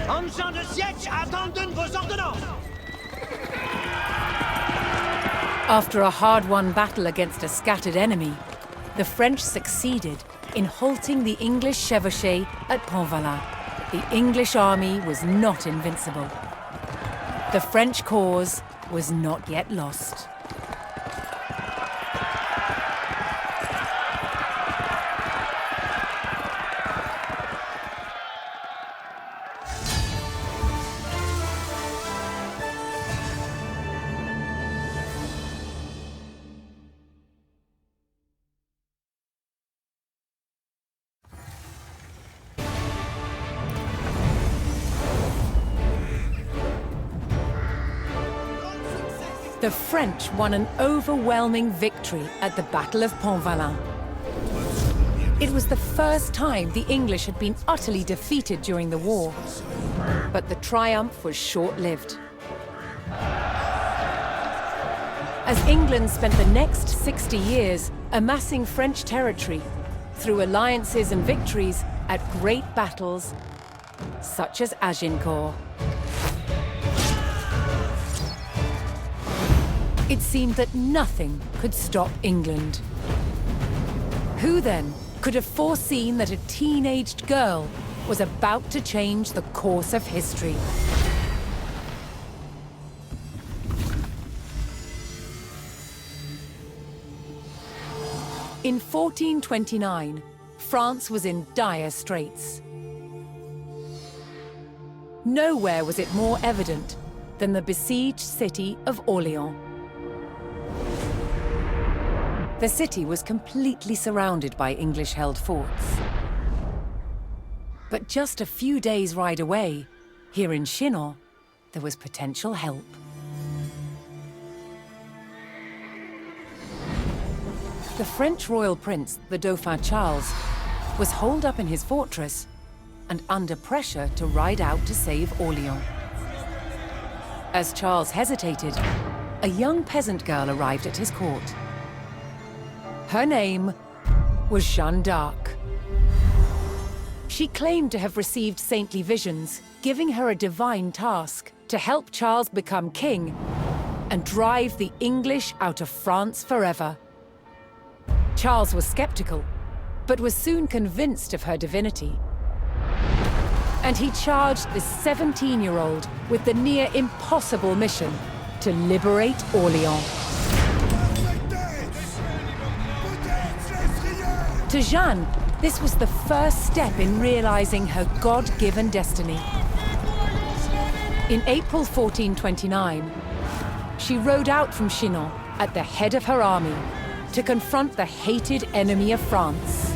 En champ de siège, attendons vos ordonnances. After a hard-won battle against a scattered enemy, the French succeeded in halting the English chevauchée at Pontvalin. The English army was not invincible. The French cause was not yet lost. The French won an overwhelming victory at the Battle of Pontvalin. It was the first time the English had been utterly defeated during the war. But the triumph was short-lived. As England spent the next 60 years amassing French territory through alliances and victories at great battles such as Agincourt. It seemed that nothing could stop England. Who then could have foreseen that a teenaged girl was about to change the course of history? In 1429, France was in dire straits. Nowhere was it more evident than the besieged city of Orléans. The city was completely surrounded by English-held forts. But just a few days' ride away, here in Chinon, there was potential help. The French royal prince, the Dauphin Charles, was holed up in his fortress and under pressure to ride out to save Orleans. As Charles hesitated, a young peasant girl arrived at his court. Her name was Jeanne d'Arc. She claimed to have received saintly visions, giving her a divine task to help Charles become king and drive the English out of France forever. Charles was skeptical, but was soon convinced of her divinity. And he charged this 17-year-old with the near impossible mission to liberate Orleans. To Jeanne, this was the first step in realizing her God-given destiny. In April 1429, she rode out from Chinon at the head of her army to confront the hated enemy of France.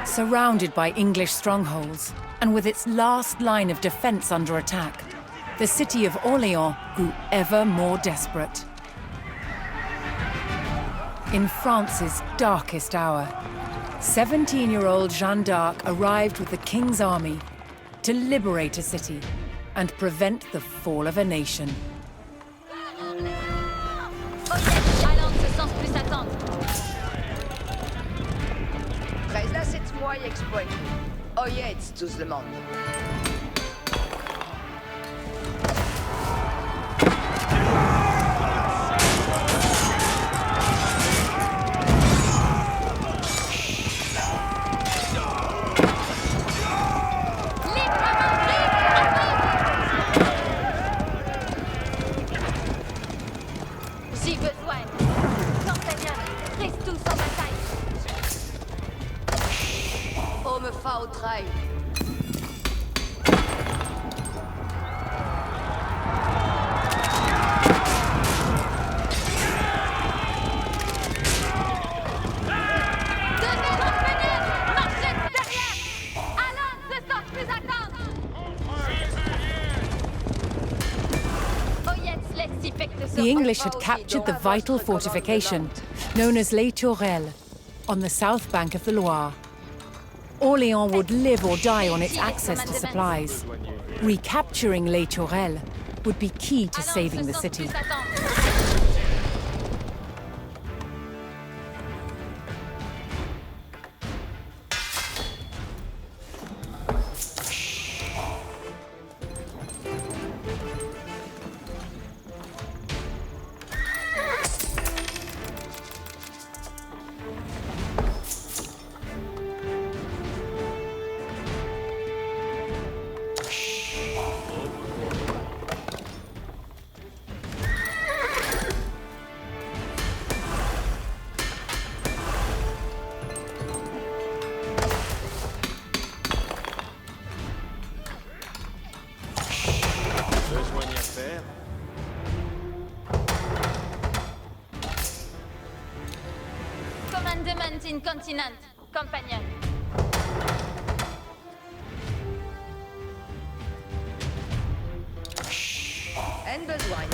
Surrounded by English strongholds, and with its last line of defense under attack, the city of Orleans grew ever more desperate. In France's darkest hour, 17-year-old Jeanne d'Arc arrived with the king's army to liberate a city and prevent the fall of a nation. Moi exploit. Oyez tout le monde. Si besoin, Campagnard, reste tous en bataille. On me fa au trail. Donnez vos fenêtres, marchez derrière. Allons, ne sort plus attendre. Oyez, laisse-y fecte The English had captured the vital fortification, known as Les Tourelles, on the south bank of the Loire. Orleans would live or die on its access to supplies. Recapturing Les Tourelles would be key to saving the city. Commandement in continent, compagnon. En besoin.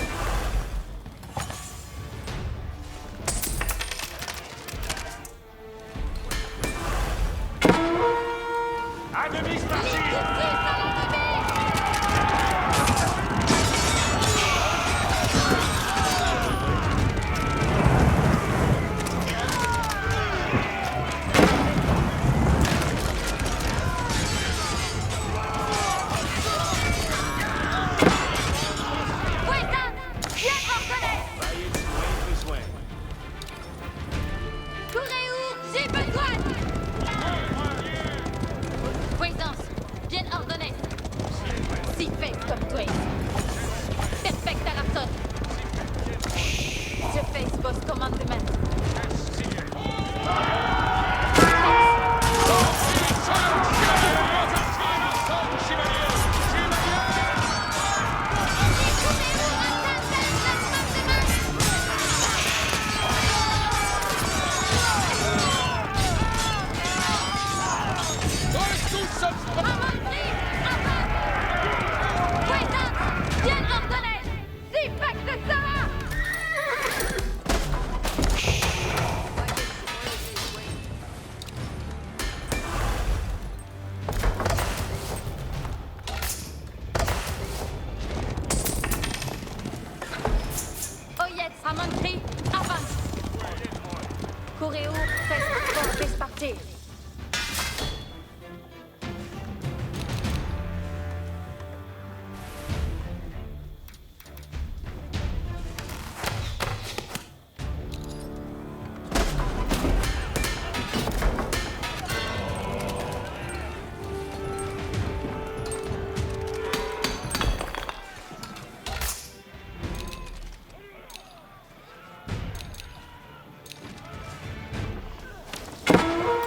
Infanterie, avance! Puissance, bien ordonnée! Si pacte sera! Oyez, Infanterie, avance! Coréo, faites partir!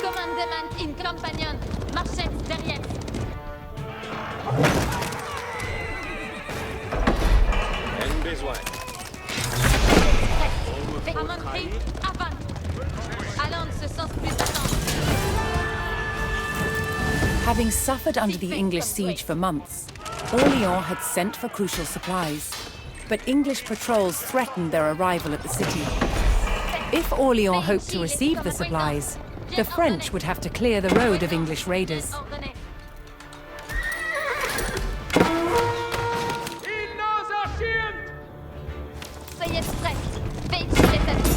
Commandement in compagnon, marchez derrière. En besoin. Infanterie, avance! Allons, ce sens plus attendre. Having suffered under the English siege for months, Orléans had sent for crucial supplies. But English patrols threatened their arrival at the city. If Orléans hoped to receive the supplies, the French would have to clear the road of English raiders. Il nos enchante! Soyez prêts. Faites les habits.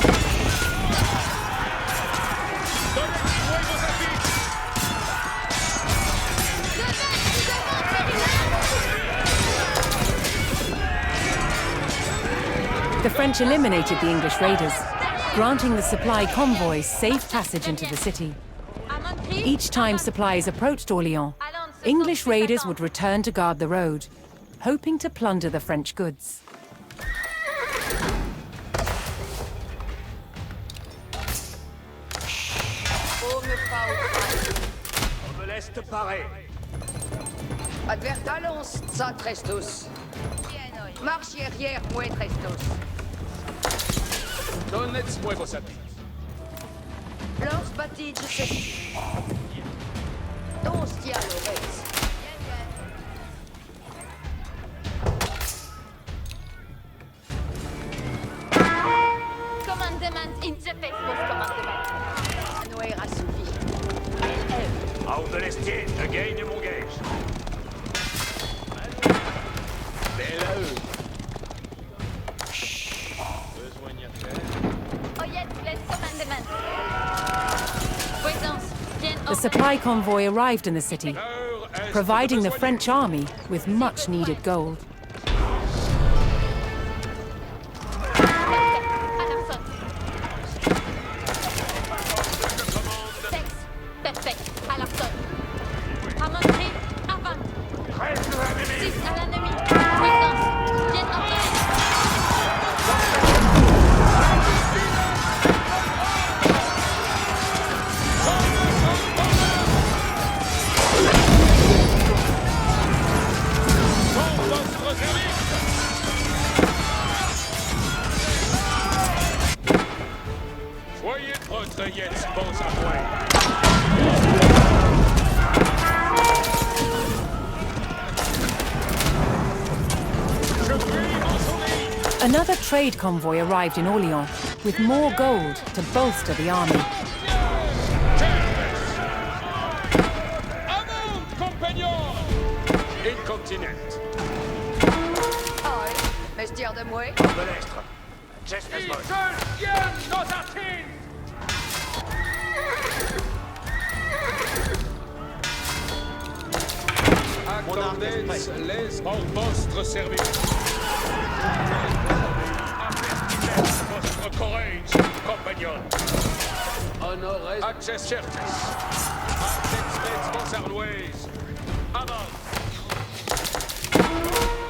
The French eliminated the English raiders, granting the supply convoys safe passage into the city. Each time supplies approached Orléans, English raiders would return to guard the road, hoping to plunder the French goods. On me laisse te parer. Advertalons, ça Trestos. Marche arrière, moi Trestos. Donnez-moi vos habits. Lors bâtis de ceci. Dos dialores. Commandement in the Facebook commandement. Nous est rassouvi. Hors de l'estier, je gagne mon gage. Besoin d'y faire. Oyez, les commandement. Puissance, bien The supply convoy arrived in the city, providing the French army with much needed gold. Perfect, à la sonne. Infanterie, avance! 6 à l'ennemi. Puissance, bien ordonnée. Soyez prêts, Jens, bons à point. Another trade convoy arrived in Orléans with more gold to bolster the army. Avant, compagnon! Incontinent. Ah, mestière de moi. On me laisse. Geste Ils mode. se tiennent nos artines! Accordez les en votre service. Votre courage, compagnon. Honorez. Access certes. Access vos arloues. Avant.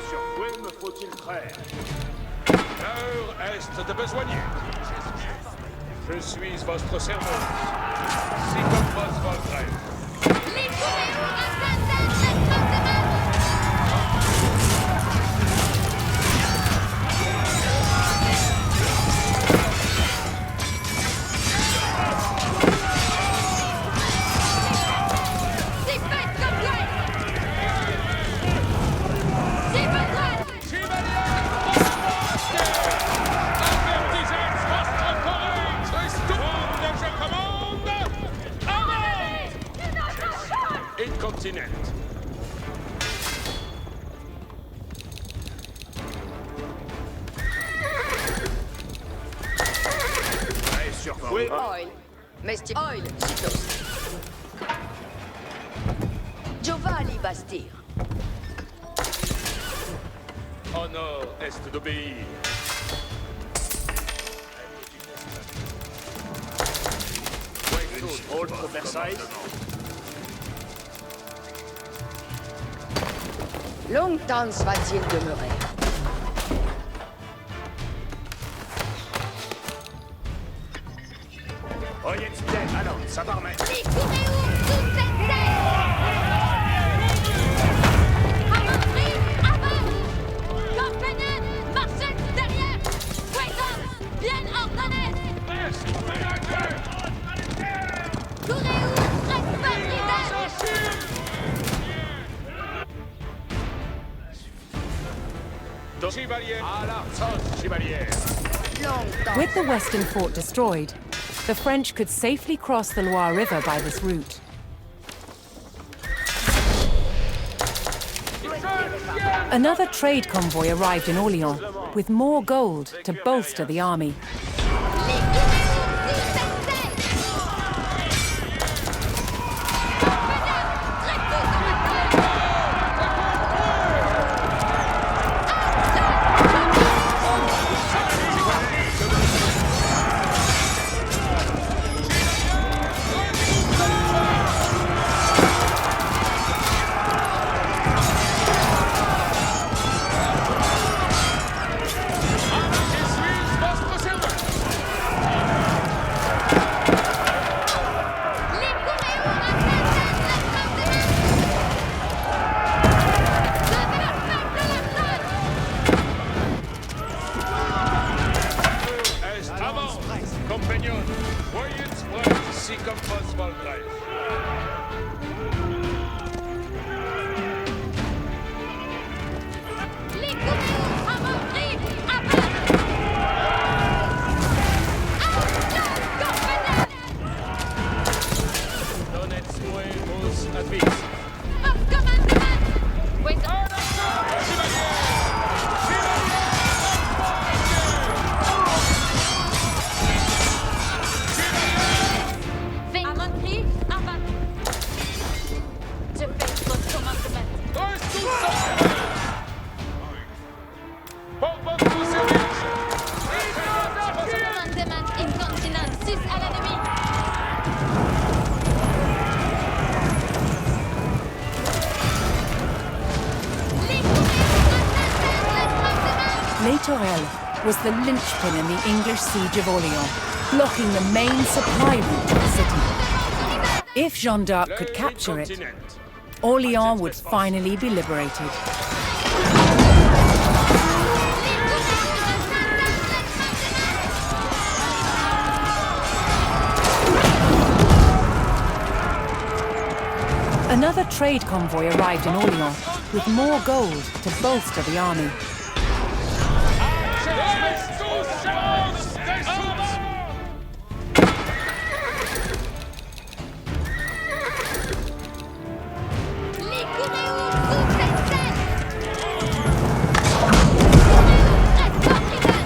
Sur quoi me faut-il traire? L'heure est de besogner. Je suis votre servant. Si comme votre grève. Les coréos à Saint-Anne, les commandements. C'est fait comme continent. Prêt sur vos Oui. Oil. Mesti Oil, Citos. Giovanni Bastir. Honor est d'obéir. Hold for Versailles. Longtemps va-t-il demeurer? Oyez bien, alors, ça va remettre. Marchez derrière! Présence! Bien ordonnée! Courez-vous! Reste pas Chevalier à l'arche, chevalier. Longtemps. With the western fort destroyed, the French could safely cross the Loire River by this route. Another trade convoy arrived in Orléans with more gold to bolster the army. Compagnon, voyez prêt, ici comme passe Valdrez. Les coureurs à mon prix! À bas! Non et suevos advis. Of commandement! Wait up! À mon prix! À bas! Je fais votre commandement! Reste tous ensemble. Pour votre service. Votre commandement incontinent 6 à l'ennemi! Les coureurs Les Tourelles was the linchpin in the English siege of Orléans, blocking the main supply route to the city. If Jeanne d'Arc could capture it, Orléans would finally be liberated. Another trade convoy arrived in Orléans with more gold to bolster the army. Les coureurs sous cette scène! Reste pas prudent!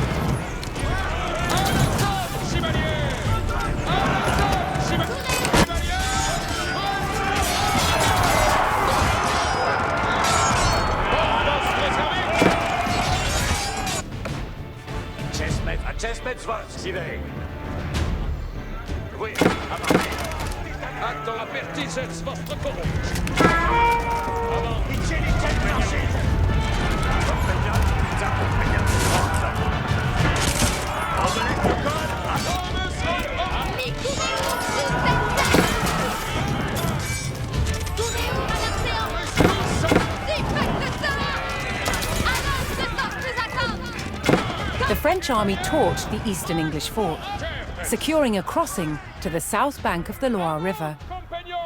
Chestmet Svart, Sidney. Oui, Attends, apertisez votre courage. Les coureurs sous cette scène! Courez-vous à la séance! Si faites le sort! Alors, ce sort plus attendre! The French army torched the eastern English fort, securing a crossing to the south bank of the Loire River. Compagnon.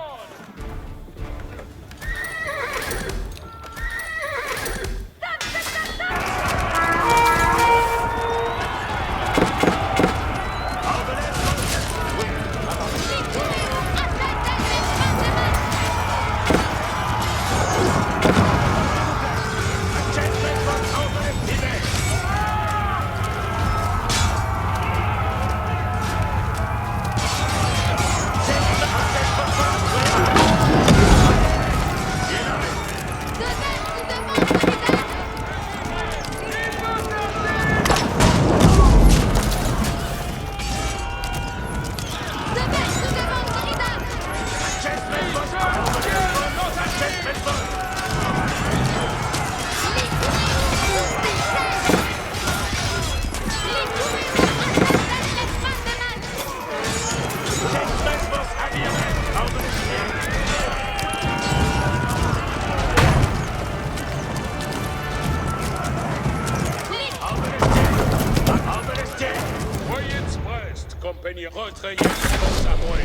Rejoignez, retrayez vos amoués.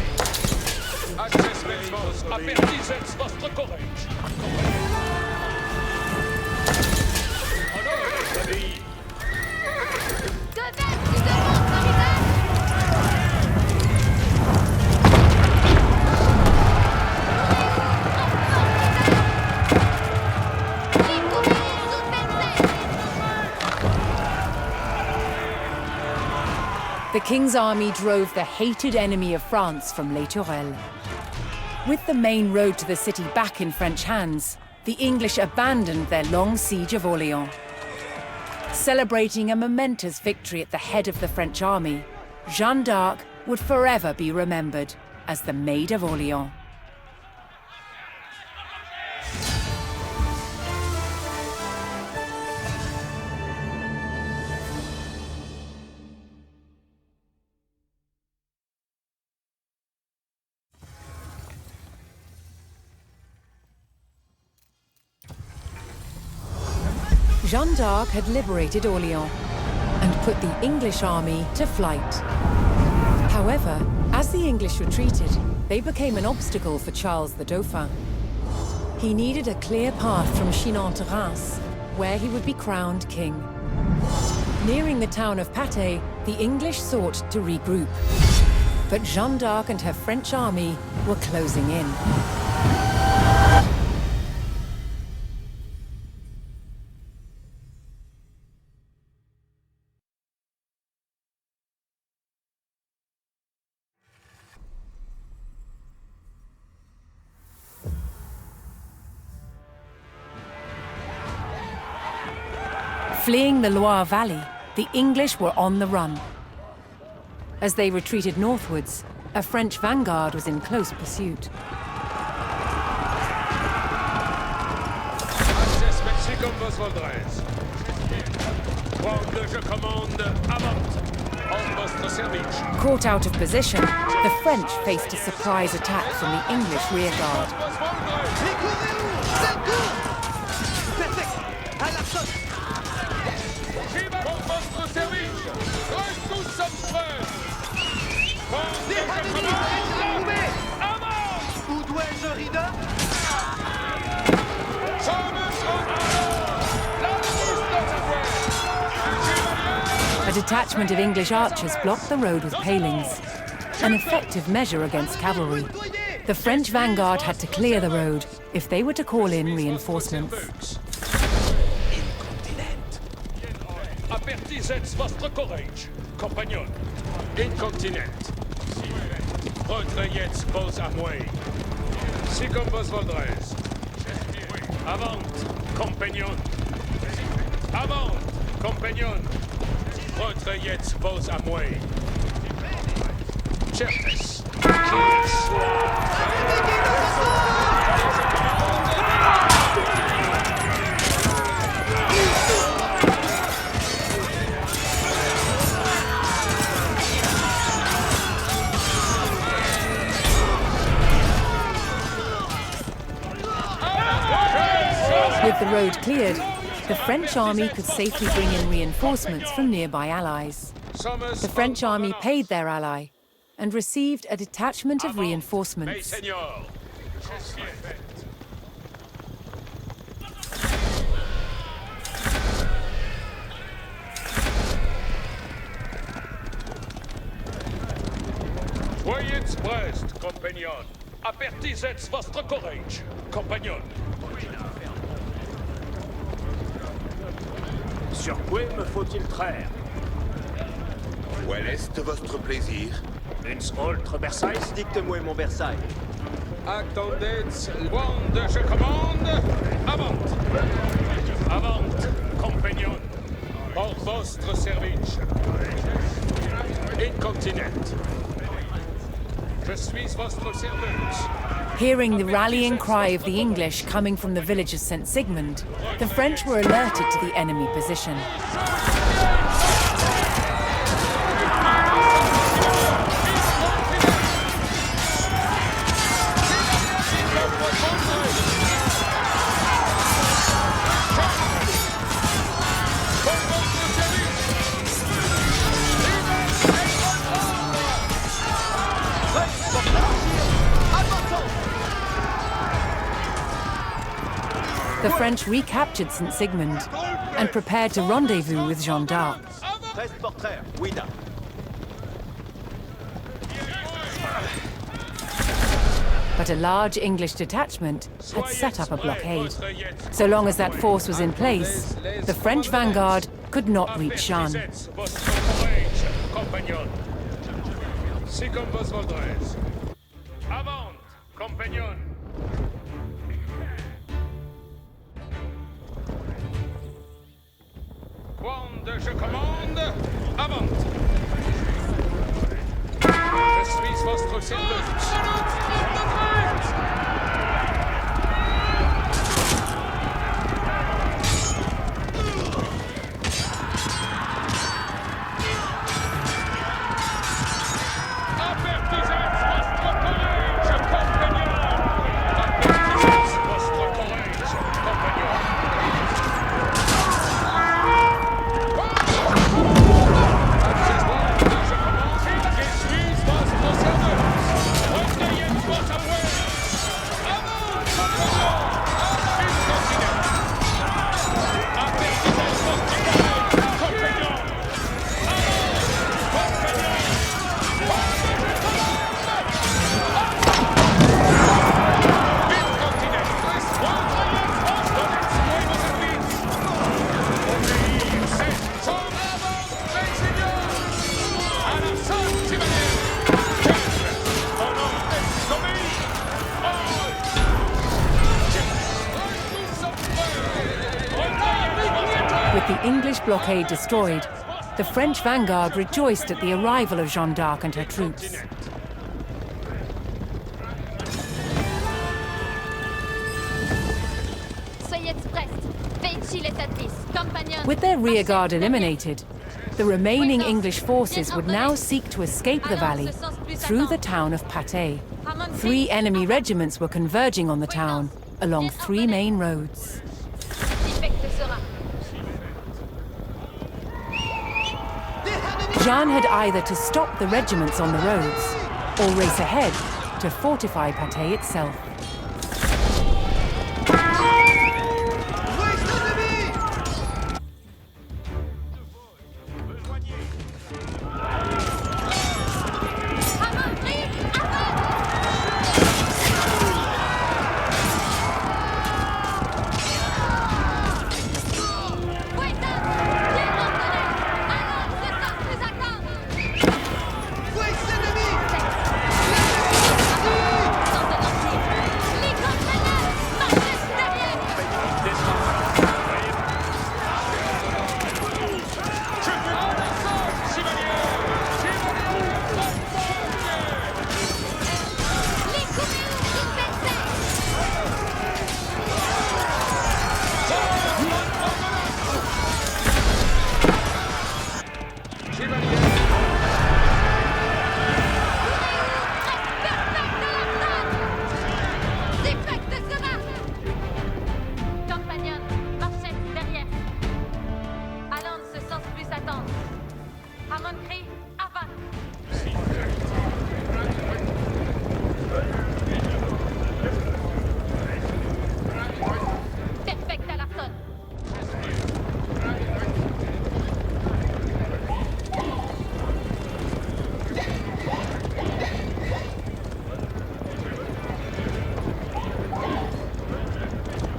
Access vos, apertisez votre courage. Honorez les familles. The king's army drove the hated enemy of France from Les Tourelles. With the main road to the city back in French hands, the English abandoned their long siege of Orléans. Celebrating a momentous victory at the head of the French army, Jeanne d'Arc would forever be remembered as the Maid of Orléans. Jeanne d'Arc had liberated Orléans and put the English army to flight. However, as the English retreated, they became an obstacle for Charles the Dauphin. He needed a clear path from Chinon to Reims, where he would be crowned king. Nearing the town of Patay, the English sought to regroup. But Jeanne d'Arc and her French army were closing in. Fleeing the Loire Valley, the English were on the run. As they retreated northwards, a French vanguard was in close pursuit. Access Mexico vos voldrez. Quando je commande, avant. En votre service. Caught out of position, the French faced a surprise attack from the English rearguard. Où dois-je rider? A detachment of English archers blocked the road with palings, an effective measure against cavalry. The French vanguard had to clear the road if they were to call in reinforcements. Apertisez votre courage, compagnon. Incontinent. Retrayez vos amoués. Si comme vos voldrez. Avant, compagnon. Avant, compagnon. Retrayez vos amoués. Certes. With the road cleared, the French army could safely bring in reinforcements from nearby allies. The French army paid their ally and received a detachment of reinforcements. Voyez Brest, compagnon. Apertisez votre courage, compagnon. Sur quoi me faut-il traire? Où est votre plaisir? Ins oltre Versailles? Dicte-moi mon Versailles. Attendez, Wande, je commande. Avant. Avant, compagnon. Pour votre service. Incontinent. Je suis votre serveuse. Hearing the rallying cry of the English coming from the village of St. Sigmund, the French were alerted to the enemy position. the French recaptured Saint-Sigmund and prepared to rendezvous with Jeanne d'Arc. 13 portraits, Ouida. But a large English detachment had set up a blockade. So long as that force was in place, the French vanguard could not reach Jeanne. Si comme vos voldrez. Avant, compagnon. Quand je commande, avant. Je suis votre serviteur. With the English blockade destroyed, the French vanguard rejoiced at the arrival of Jeanne d'Arc and her troops. With their rearguard eliminated, the remaining English forces would now seek to escape the valley through the town of Patay. 3 enemy regiments were converging on the town along 3 main roads. Jeanne had either to stop the regiments on the roads or race ahead to fortify Patay itself.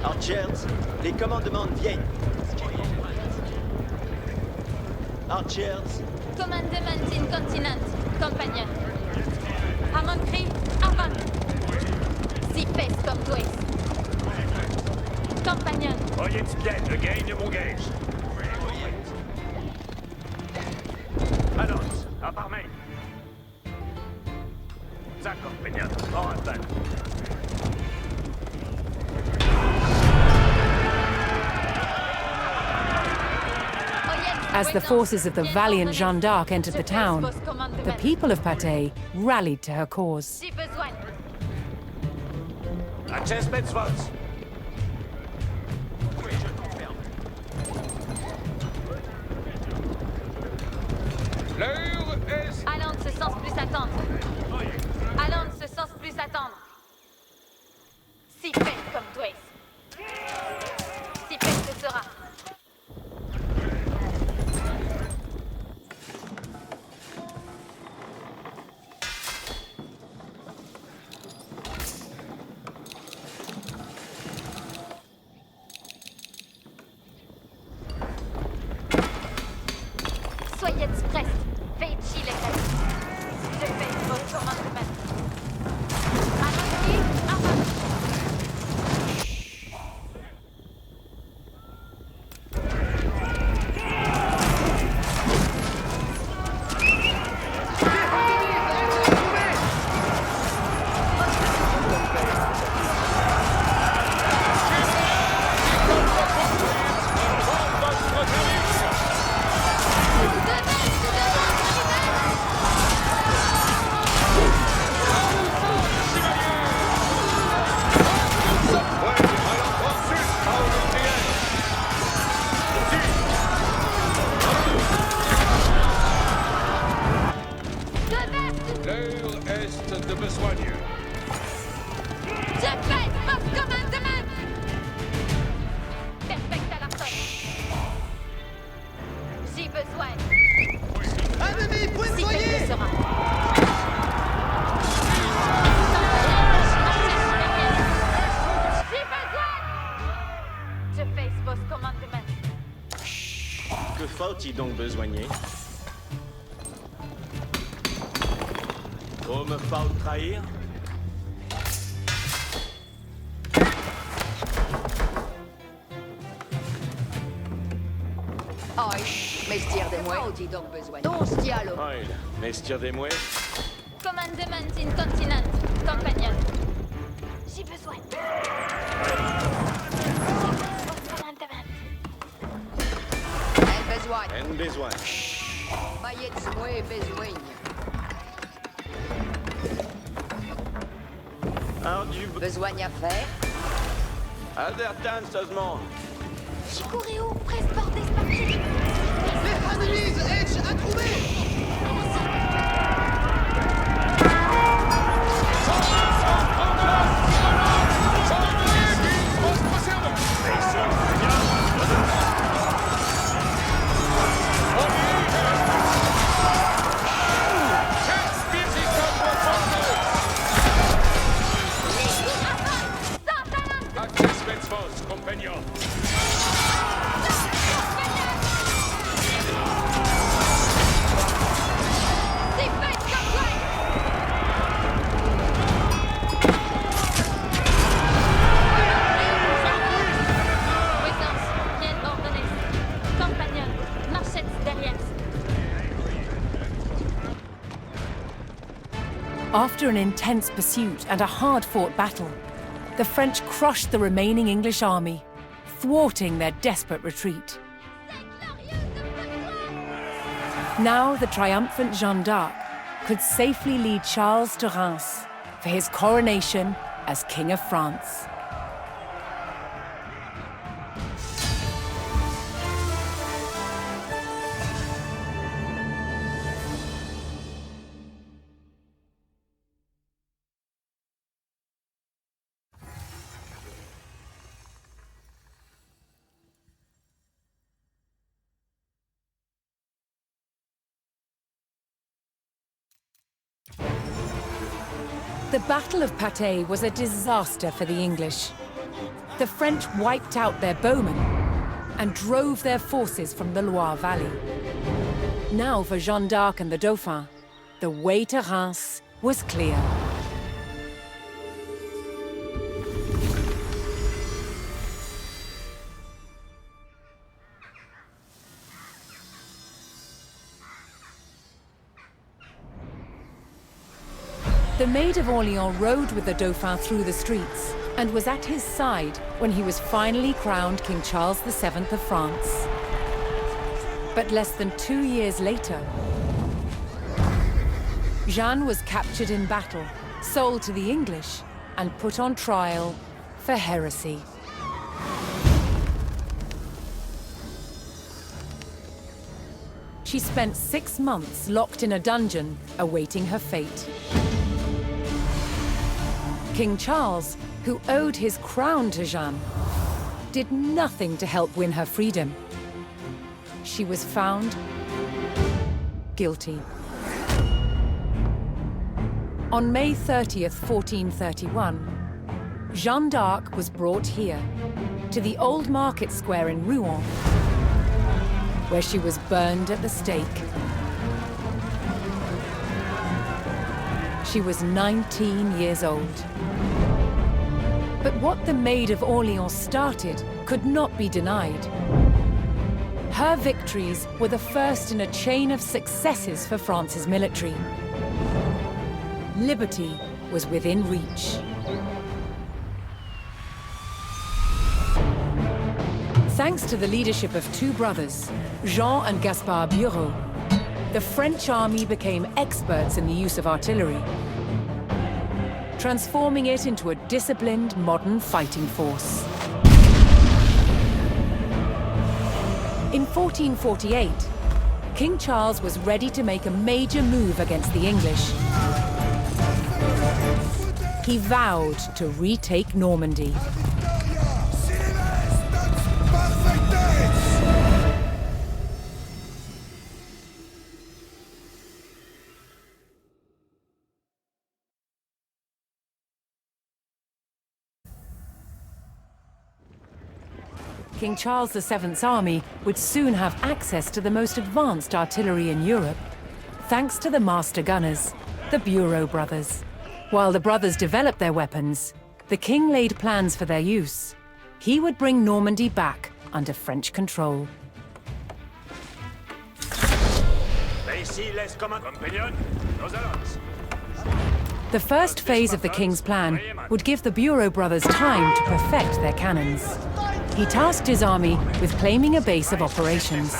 Archers, les commandements viennent. Archers. Commandement incontinent, compagnon. Amon cri, avant. Si pèse comme toi. Compagnon. Voyez-tu bien le gain de mon gage? Annonce, à part main. Ça, compagnon, en attaque. As the forces of the valiant Jeanne d'Arc entered the town, the people of Patay rallied to her cause. L'heure est... Allons de ce sens plus attendre. Allons de ce sens plus attendre. Si fait comme toi. faut-il donc besoigner? Pour me faut trahir? Oi, mestir des mouets. Dis donc besoin. Don stialo. Oil, mestir des mouets? Commandement in continent, compagnon. J'ai besoin. En besoin. En besoin. Maillets mouets besoin. Ardu Besoin à faire. Aldertan, seulement. Chicoréo, presse bord des spartiques. Compagnon. Puissance, bien ordonnée. Compagnon, marchette derrière. After an intense pursuit and a hard-fought battle, the French crushed the remaining English army, thwarting their desperate retreat. Now the triumphant Jeanne d'Arc could safely lead Charles to Reims for his coronation as King of France. The Battle of Patay was a disaster for the English. The French wiped out their bowmen and drove their forces from the Loire Valley. Now for Jeanne d'Arc and the Dauphin, the way to Reims was clear. The Maid of Orleans rode with the Dauphin through the streets and was at his side when he was finally crowned King Charles VII of France. But less than 2 years later, Jeanne was captured in battle, sold to the English, and put on trial for heresy. She spent 6 months locked in a dungeon, awaiting her fate. King Charles, who owed his crown to Jeanne, did nothing to help win her freedom. She was found guilty. On May 30th, 1431, Jeanne d'Arc was brought here, to the old market square in Rouen, where she was burned at the stake. She was 19 years old. But what the Maid of Orleans started could not be denied. Her victories were the first in a chain of successes for France's military. Liberty was within reach. Thanks to the leadership of 2 brothers, Jean and Gaspard Bureau, the French army became experts in the use of artillery, transforming it into a disciplined, modern fighting force. In 1448, King Charles was ready to make a major move against the English. He vowed to retake Normandy. King Charles VII's army would soon have access to the most advanced artillery in Europe, thanks to the master gunners, the Bureau brothers. While the brothers developed their weapons, the king laid plans for their use. He would bring Normandy back under French control. The first phase of the king's plan would give the Bureau brothers time to perfect their cannons. He tasked his army with claiming a base of operations.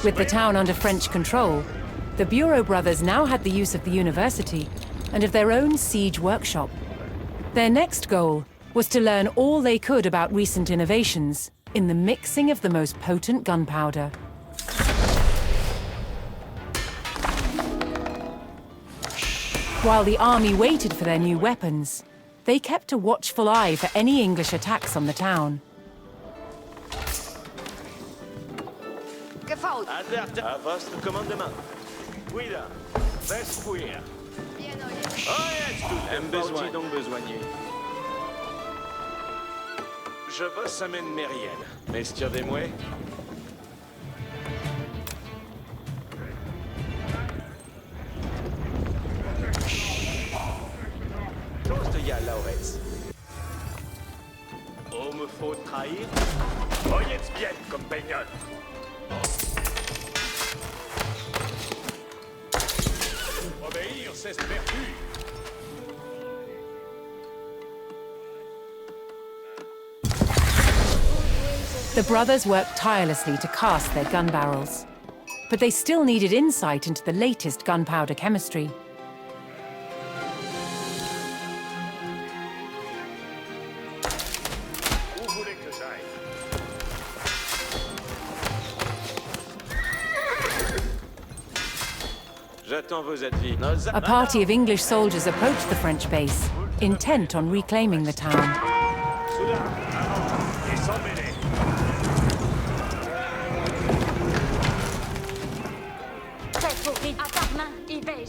With the town under French control, the Bureau brothers now had the use of the university and of their own siege workshop. Their next goal was to learn all they could about recent innovations in the mixing of the most potent gunpowder. While the army waited for their new weapons, they kept a watchful eye for any English attacks on the town. Alerte à votre commandement. Guida, faites fuir. Un besoin donc besoigné. Je bosse à mène mérienne. Mestier des mouets. Toast ya Laurez. Oh, me faut trahir. Voyez bien, compagnon. Obéir, c'est vertu. The brothers worked tirelessly to cast their gun barrels, but they still needed insight into the latest gunpowder chemistry. Où voulez que j'aille? J'attends vos advis. A party of English soldiers approached the French base, intent on reclaiming the town. Ils sont mêlés. Tête pourrie, à part main, il baisse.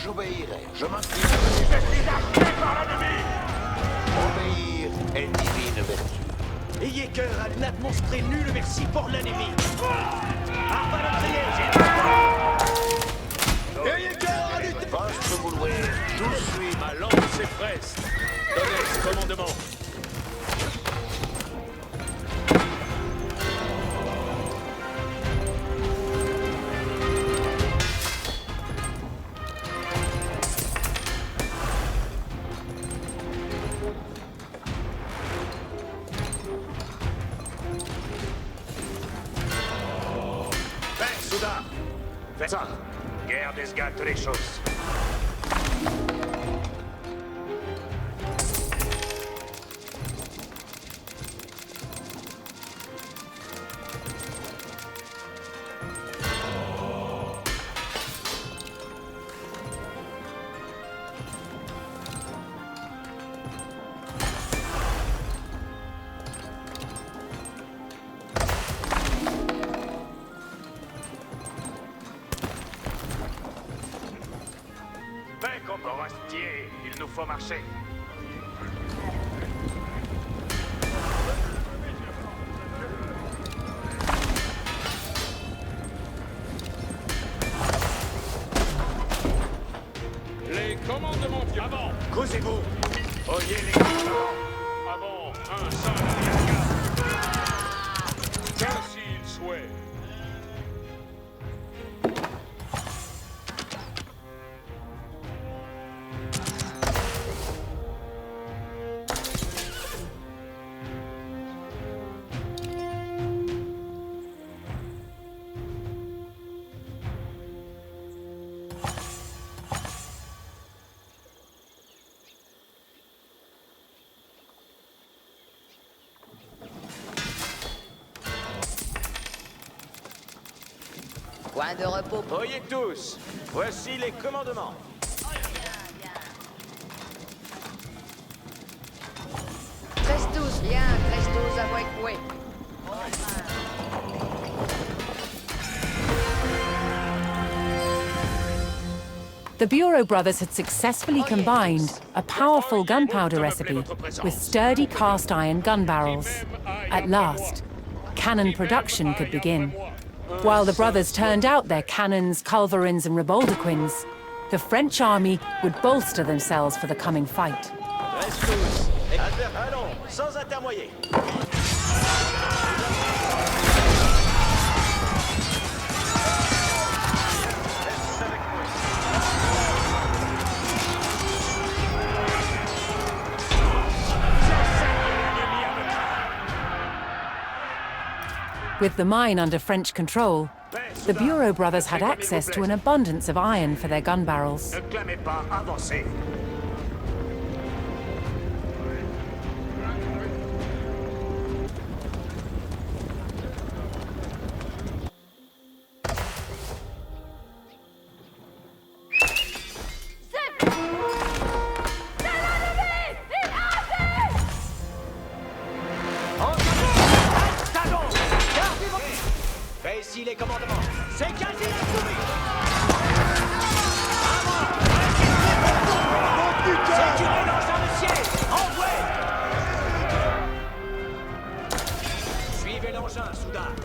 J'obéirai, je m'inclinerai. Je suis acheté par l'ennemi. Obéir est divine vertu. Ayez cœur à n'admonstrer nulle merci pour l'ennemi. Ayez cœur à lutter. Votre vouloir, tout suit. Ma lance est presse. Donnez ce commandement. Soudain. Faites ça. Guerre désgâte les choses. Forestier, il nous faut marcher. Les commandements avant. Causez-vous. Oyez les commandements. Avant, un seul. Point de repos. Oyez tous, voici les commandements. Trestus, bien, Trestus avec oui. The Bureau brothers had successfully combined a powerful gunpowder recipe with sturdy cast iron gun barrels. At last, cannon production could begin. While the brothers turned out their cannons, culverins, and riboldequins, the French army would bolster themselves for the coming fight. Reste tous. Allons, sans intermoyer. With the mine under French control, the Bureau brothers had access to an abundance of iron for their gun barrels. Ne clamez pas, avancez. Ici les commandements. C'est quasi insoumis. Sécurez l'engin de siège. Envoyez. Suivez l'engin, Soudard.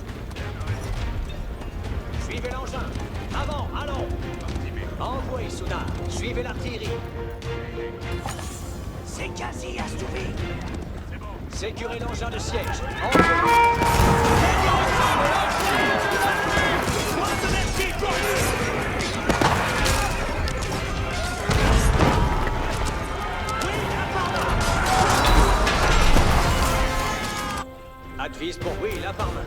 Suivez l'engin. Avant, allons. Envoyez, Soudard. Suivez l'artillerie. C'est quasi assoumis. Sécurez l'engin de siège. Advise pour oui, la par main.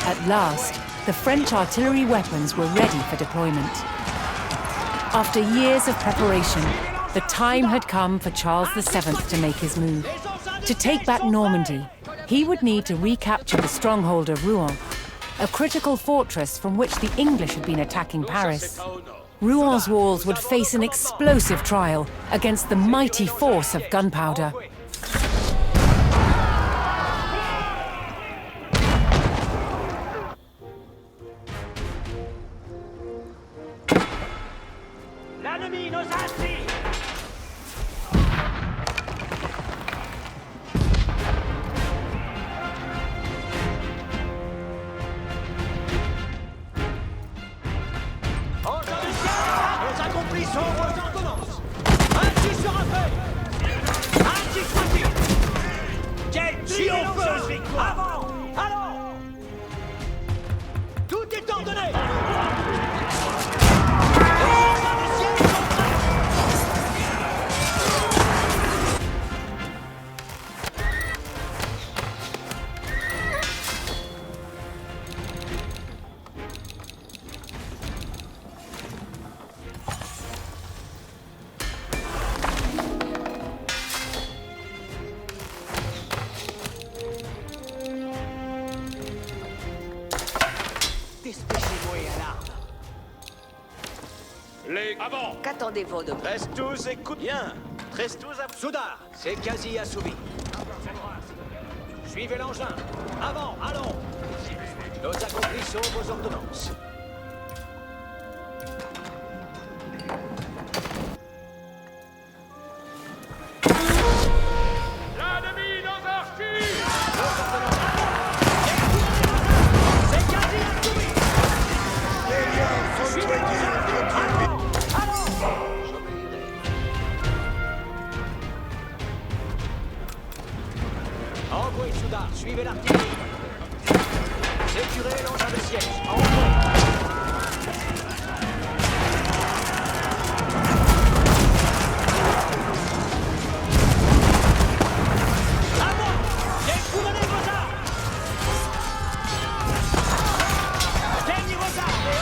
At last, the French artillery weapons were ready for deployment. After years of preparation, the time had come for Charles VII to make his move. To take back Normandy, he would need to recapture the stronghold of Rouen, a critical fortress from which the English had been attacking Paris. Rouen walls would face an explosive trial against the mighty force of gunpowder. L'ennemi nous attire. Nous accomplissons vos ordonnances. Ainsi sera fait. Ainsi soit-il. Quelle triompheuse victoire. Avant, allons. Tout est ordonné. Dépêchez-moi à l'arme. Les avant. Qu'attendez-vous de moi? Trestus, écoute bien. Trestus à Soudard, c'est quasi assouvi. Suivez l'engin. Avant, allons. Nous accomplissons vos ordonnances. L'ennemi nos archers. C'est quasi assoumis. Envoyez, Soudard, suivez l'artillerie. Sécurez l'engin de siège. Envoyez. Découvrez vos armes. Gagnez vos armes et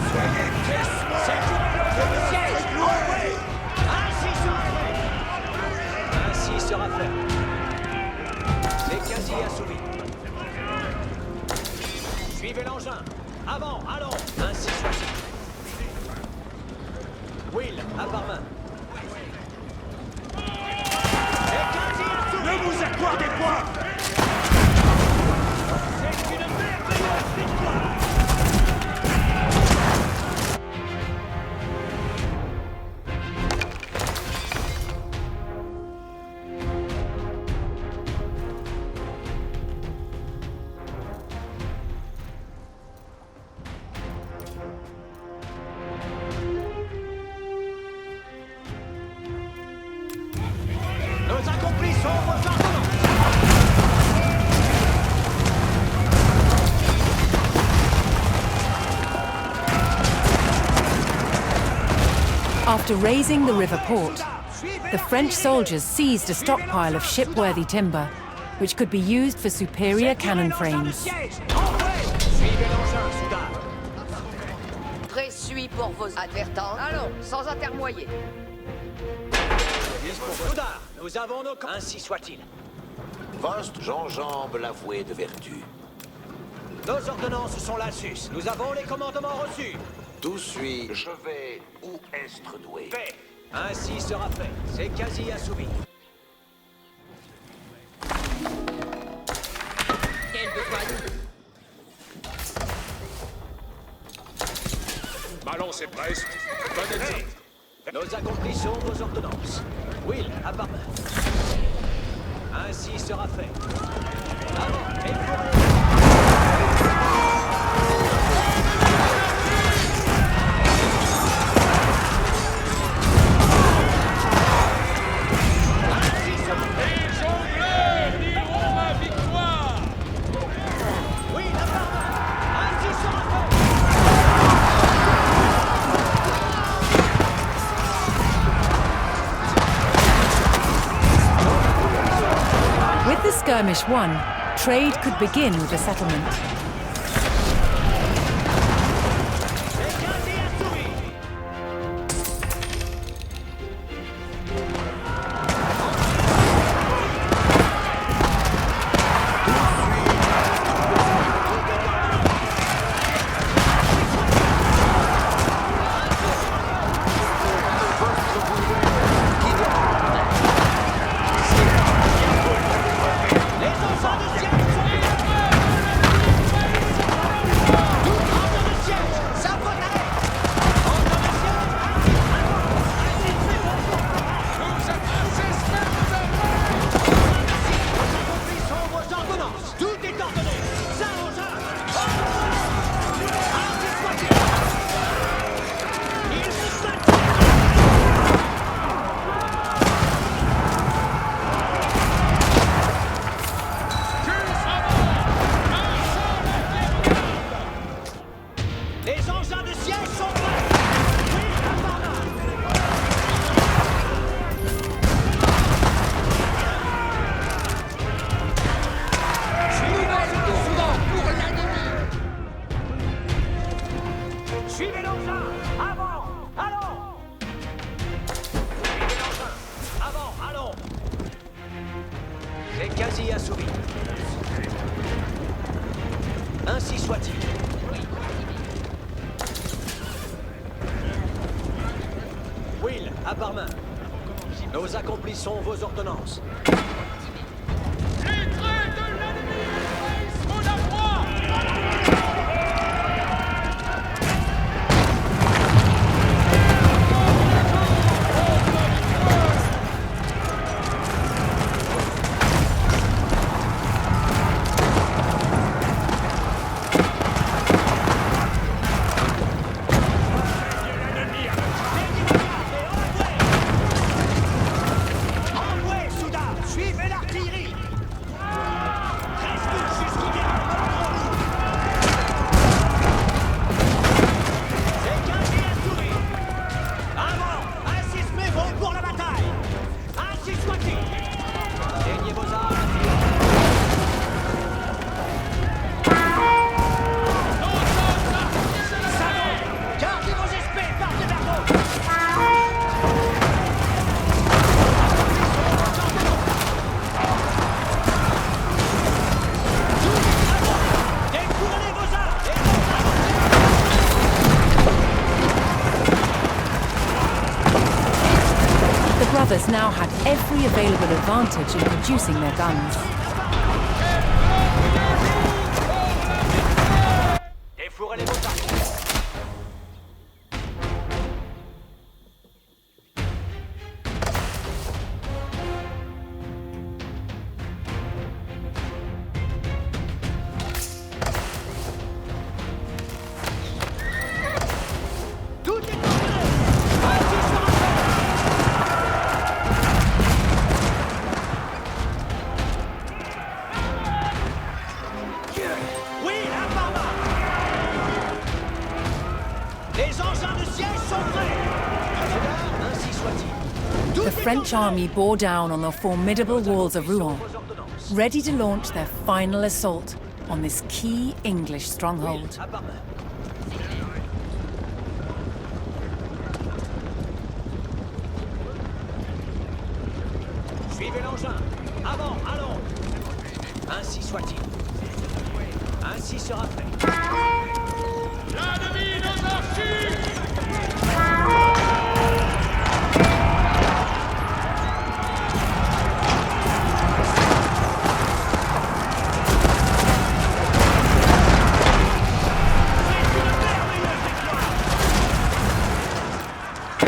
Soyez sécurez l'engin de siège. Envoyez. Ainsi sera fait. assouvi. Suivez l'engin. Avant, allons. Ainsi soit-il. Will, à part main. Ne vous accordez point! C'est une merveilleuse victoire! Nos accomplissons vos ordonnances. After raising the river port, the French soldiers seized a stockpile of shipworthy timber, which could be used for superior cannon frames. Suivez l'engin, soudard. Présuis pour vos advertants. Allons, sans intermoyer. Soudard, nous avons nos camps. Ainsi soit-il. Vost, j'enjambe l'avoué de vertu. Nos ordonnances sont là-sus. Nous avons les commandements reçus. Tout suit, je vais où est doué. Fait. Ainsi sera fait. C'est quasi assouvi. Ballon, c'est presque. Donnez-y. Nous accomplissons vos ordonnances. Will, à part main. Ainsi sera fait. Avant, et Les jongleurs diront ma victoire! oui, à part main. Ainsi sera fait. With the skirmish won, trade could begin with the settlement. C'est quasi assouvi. Les enfants de siège sont ordre de siège. Ça vaut l'arrêt. Ordre de accomplissons vos ordonnances. Tout est ordonné. Ça ainsi soit-il. Il vous satisfait. Les engins de siège sont prêts. Oui, à part main. Suivez l'engin. Avant. Allons. Suivez l'engin. Avant. Allons. C'est quasi assouvi. Ainsi soit-il. Will, à part main. Nous accomplissons vos ordonnances. Les traits de l'ennemi envahissent mon approche! Envoyez, soudard. Suivez others now had every available advantage in producing their guns. Défourrez les motards. The French army bore down on the formidable walls of Rouen, ready to launch their final assault on this key English stronghold. Suivez l'engin. Avant, allons. Ainsi soit-il. Ainsi sera fait. L'ennemi nos archers!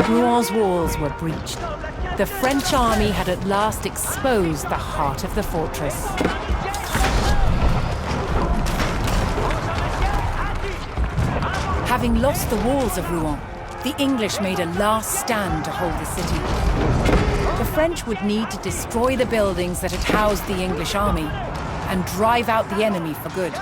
Rouen walls were breached. The French army had at last exposed the heart of the fortress. Having lost the walls of Rouen, the English made a last stand to hold the city. The French would need to destroy the buildings that had housed the English army and drive out the enemy for good.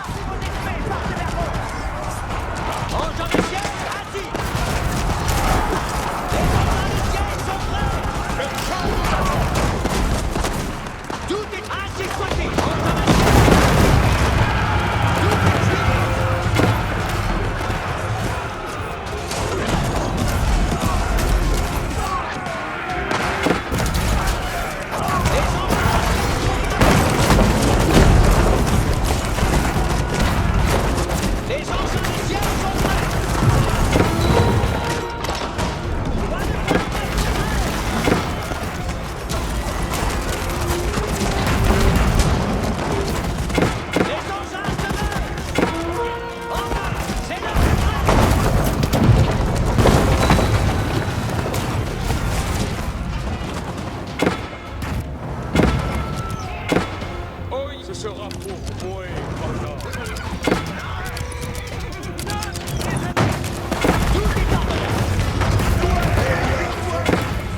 Ce sera pour moi maintenant.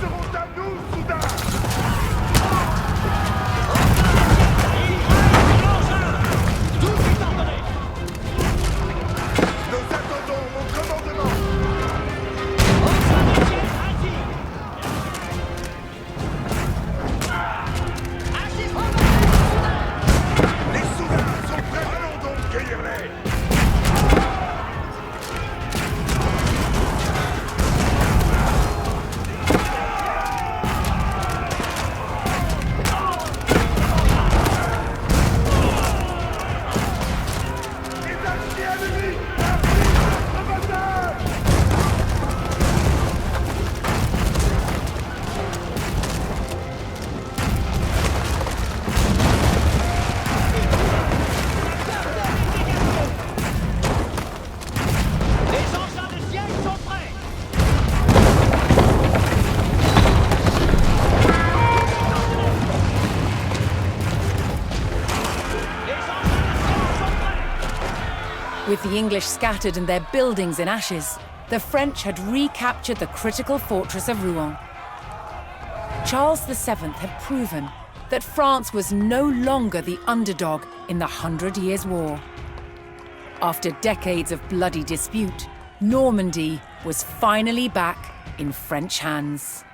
Seront à nous, soudain! Nous attendons mon commandement! Les soldats sont prêts! Allons donc cueillir-les! Les archers ennemis! Abattage! Les engins de siège sont prêts. With the English scattered and their buildings in ashes, the French had recaptured the critical fortress of Rouen. Charles VII had proven that France was no longer the underdog in the 100 Years' War. After decades of bloody dispute, Normandy was finally back in French hands.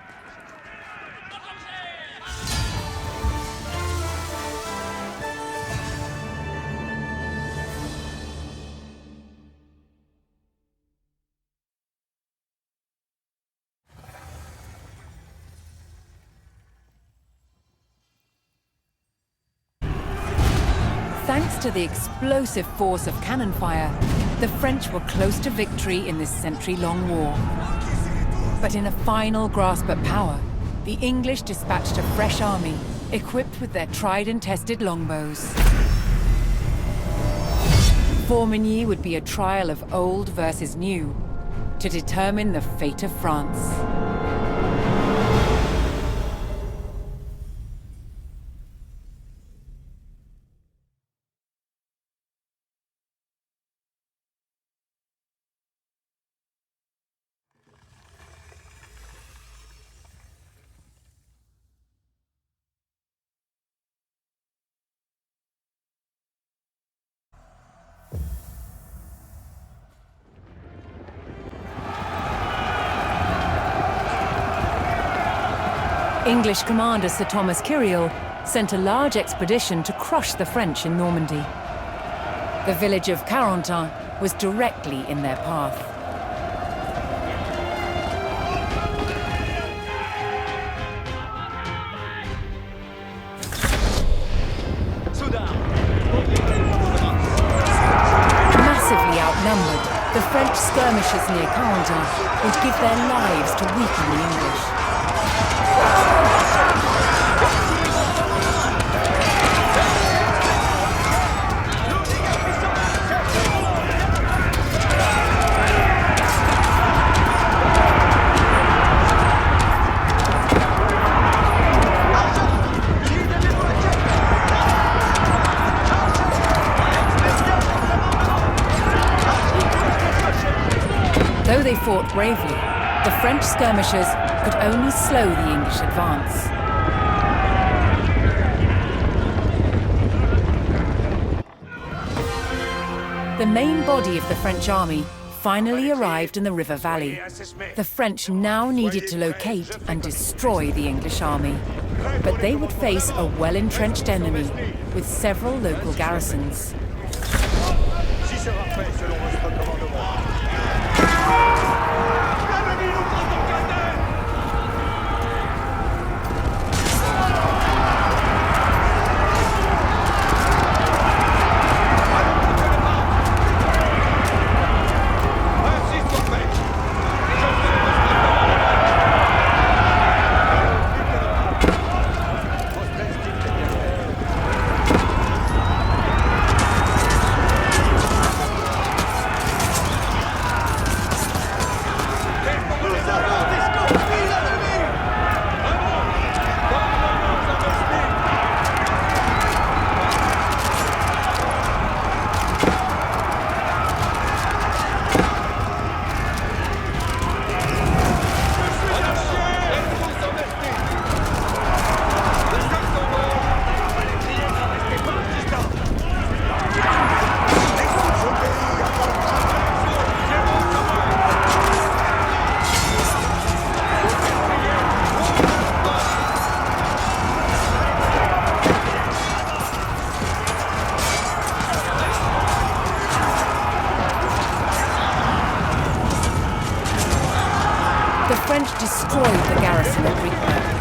Thanks to the explosive force of cannon fire, the French were close to victory in this century-long war. But in a final grasp at power, the English dispatched a fresh army, equipped with their tried and tested longbows. Formigny would be a trial of old versus new, to determine the fate of France. English commander Sir Thomas Kyriel sent a large expedition to crush the French in Normandy. The village of Carentan was directly in their path. Massively outnumbered, the French skirmishers near Carentan would give their lives to weaken the English. Though they fought bravely, the French skirmishers could only slow the English advance. The main body of the French army finally arrived in the river valley. The French now needed to locate and destroy the English army. But they would face a well-entrenched enemy with several local garrisons. The French destroyed the garrison at Briquebec.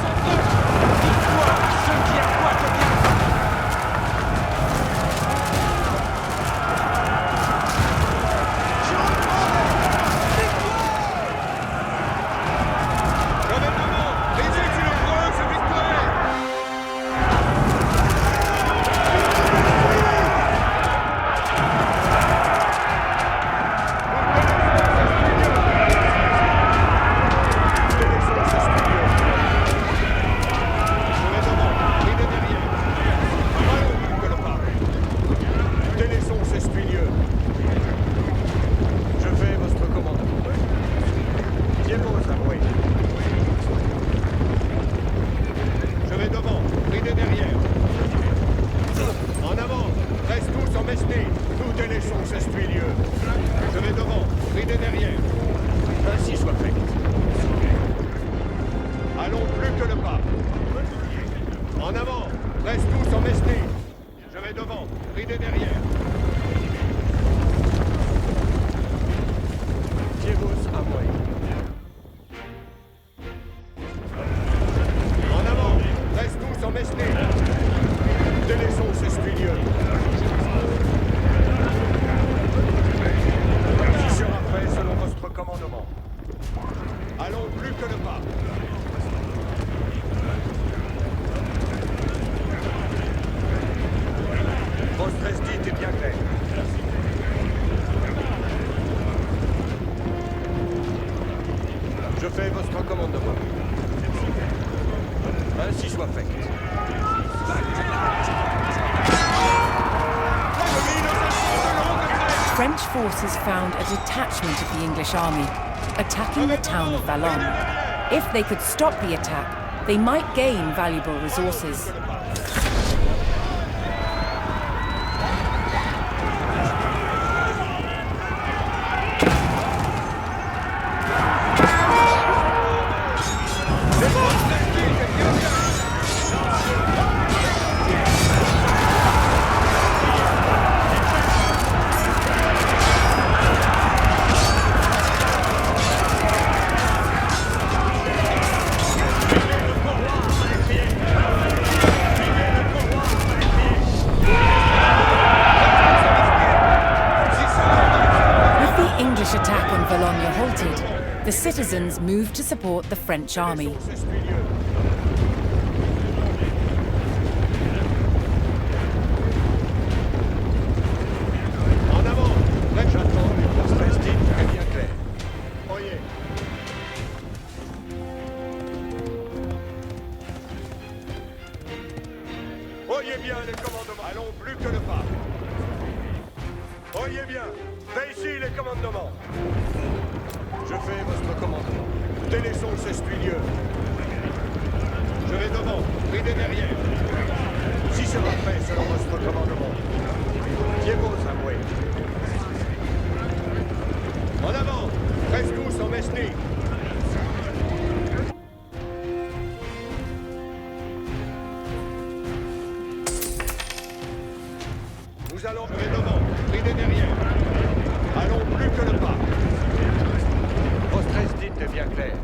Je fais votre commandement. Ainsi soit fait. French forces found a detachment of the English army attacking the town of Vallon. If they could stop the attack, they might gain valuable resources. Attack on Valognes halted, the citizens moved to support the French army. En avant! J'attends les postes restées très bien claires. Oyez! Oyez bien les commandements. Allons plus que le pas. Oyez bien. Réussis les commandements. Je fais votre commandement. Délaissons ce lieu. Je vais devant, pris derrière. Si sera fait selon votre commandement. Diego Zamoué. En avant, reste tous en Mesny. Nous allons, je vais devant, pris derrière. Allons plus que le pas. Votre esdite est bien claire.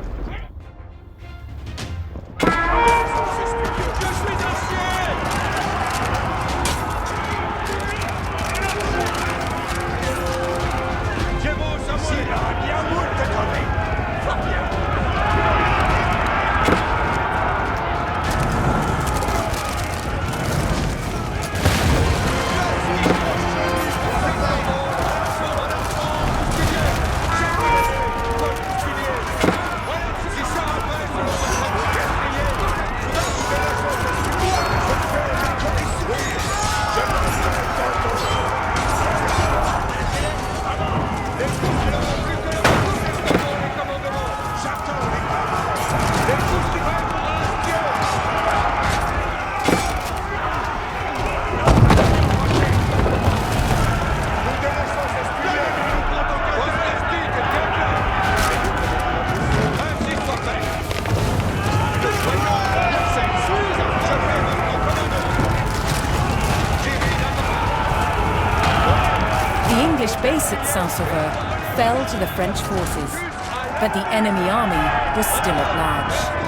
Je suis un ciel! Diego Samuel! Bien moult de crever! Fort bien! Base at Saint-Sauveur fell to the French forces, but the enemy army was still at large.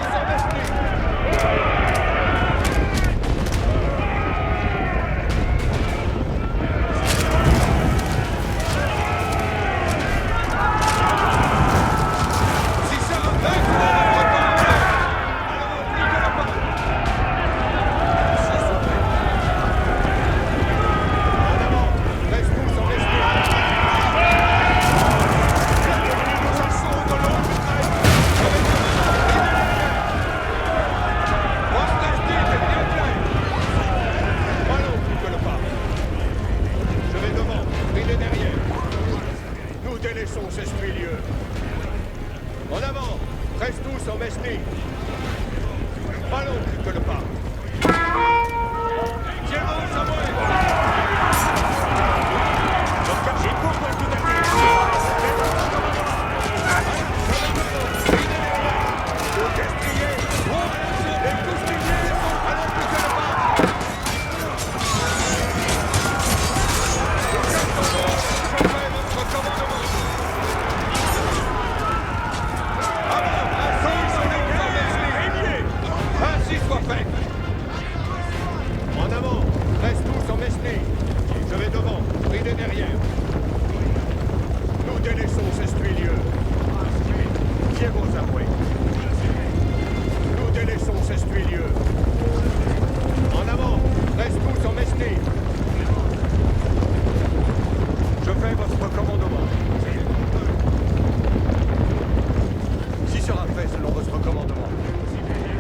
sera fait selon votre commandement.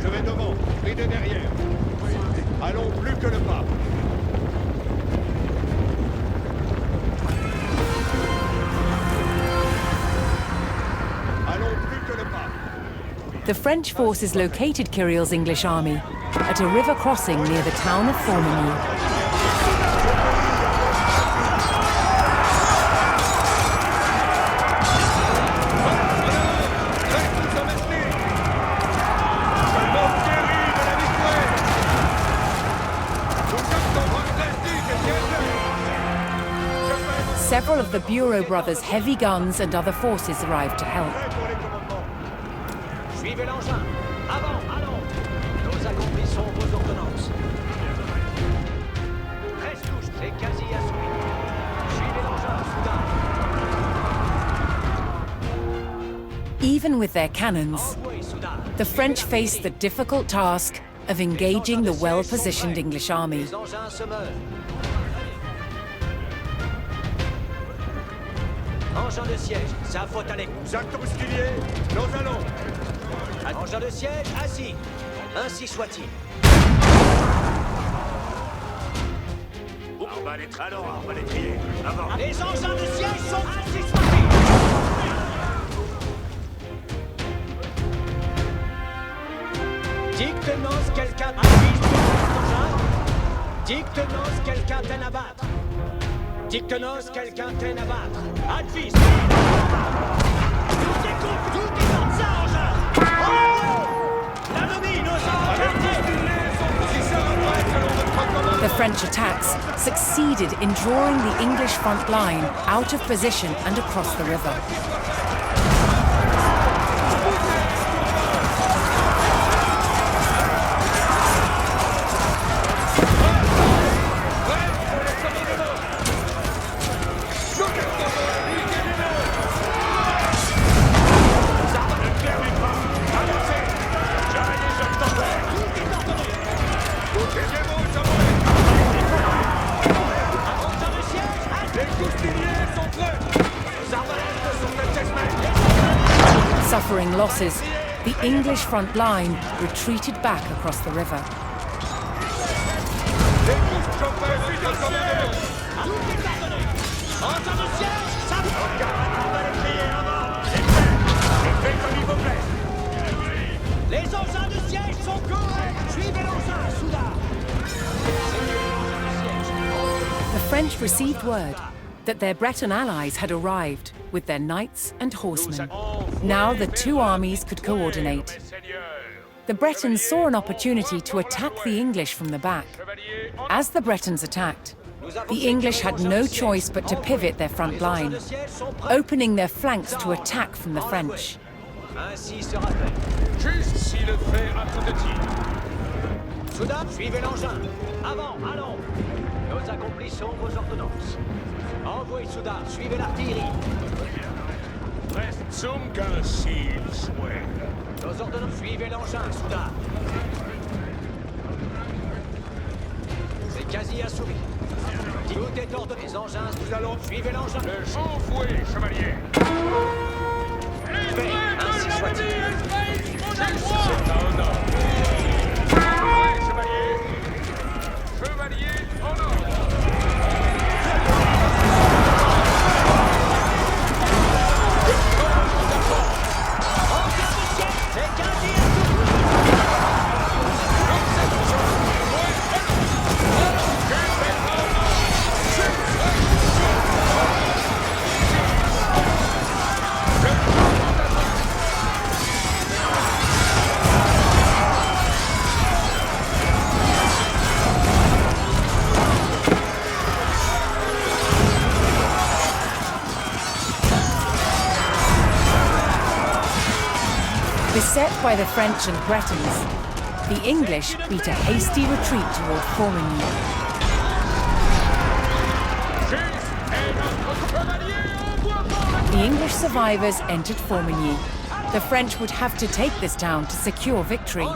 Je vais devant, ridez derrière. Allons plus que le pas. Allons plus que le pas. The French forces located Kyril's English army at a river crossing near the town of Formigny. Several of the Bureau brothers' heavy guns and other forces arrived to help. Suivez l'engin. Avant, allons. Nous accomplissons vos ordonnances. 13 touches, c'est quasi assouvi. Suivez l'engin, soudain. Even with their cannons, Envoyez, soudain. the French faced the difficult task of engaging the well-positioned English army. Les engins se meurent. Engin de siège, sa faute à l'écoute. Jacques Brusquillier, nous allons. Engin de siège, assis. Ainsi soit-il. On va les alors, on va les trier. Avant. Les engins de siège sont ainsi soit-il. Dicte-nos quelqu'un affiche sur cet engin. Dicte-nos quelqu'un t'en abattre. Dicte-nos quelqu'un t'en abattre. Advis. Tout écoute, tout est dans ça, engin. L'ennemi nous a emportés. The French attacks succeeded in drawing the English front line out of position and across the river. Suffering losses, the English front line retreated back across the river. Les engins de siège sont corrects. Suivez l'engin, soudain. The French received word that their Breton allies had arrived with their knights and horsemen. Now the two armies could coordinate. The Bretons saw an opportunity to attack the English from the back. As the Bretons attacked, the English had no choice but to pivot their front line, opening their flanks to attack from the French. Ainsi sera fait. Juste si le fait à coup de tir. Soudain, suivez l'engin. Avant, allons. Nous accomplissons vos ordonnances. Envoyez soudain, suivez l'artillerie. Reste zum s'il souhaite. Nos ordonnances, suivez l'engin, soudain. C'est quasi assouvi. Tout est ordonné. Les engins, nous allons. Suivez l'engin. Le envoyé, chevalier. Fait, ainsi soit-il. C'est un honneur. Ouais, chevalier. Chevalier en ordre. Beset by the French and Bretons, the English beat a hasty retreat toward Formigny. The English survivors entered Formigny. The French would have to take this town to secure victory.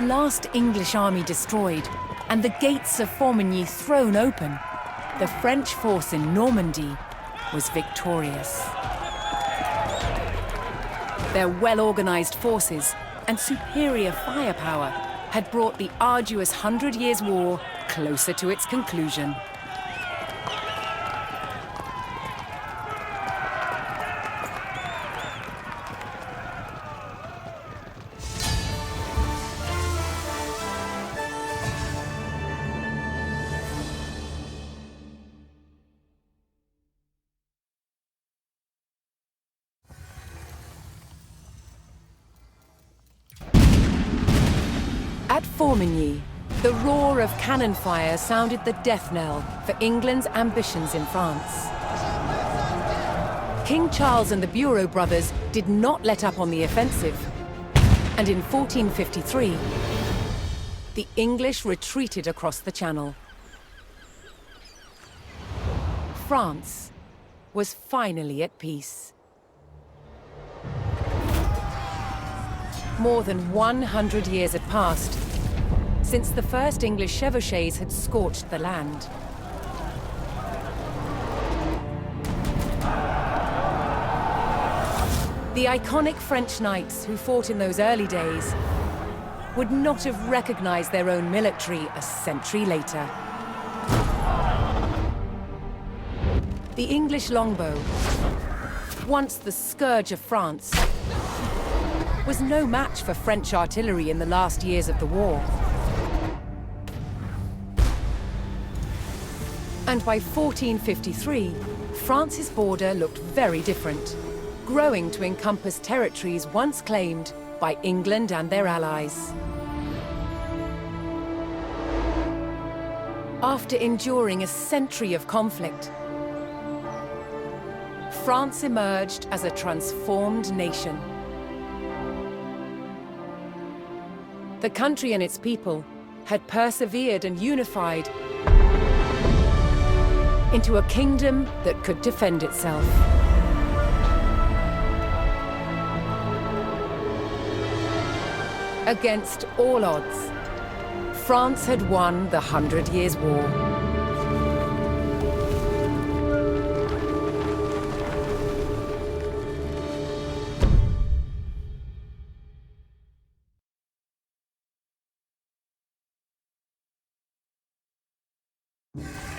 last English army destroyed and the gates of Formigny thrown open, the French force in Normandy was victorious. Their well-organized forces and superior firepower had brought the arduous 100 Years' War closer to its conclusion. At Formigny, the roar of cannon fire sounded the death knell for England's ambitions in France. King Charles and the Bureau brothers did not let up on the offensive, and in 1453, the English retreated across the Channel. France was finally at peace. More than 100 years had passed since the first English chevauchés had scorched the land. The iconic French knights who fought in those early days would not have recognized their own military a century later. The English longbow, once the scourge of France, was no match for French artillery in the last years of the war. And by 1453, France's border looked very different, growing to encompass territories once claimed by England and their allies. After enduring a century of conflict, France emerged as a transformed nation. The country and its people had persevered and unified into a kingdom that could defend itself. Against all odds, France had won the 100 Years' War. You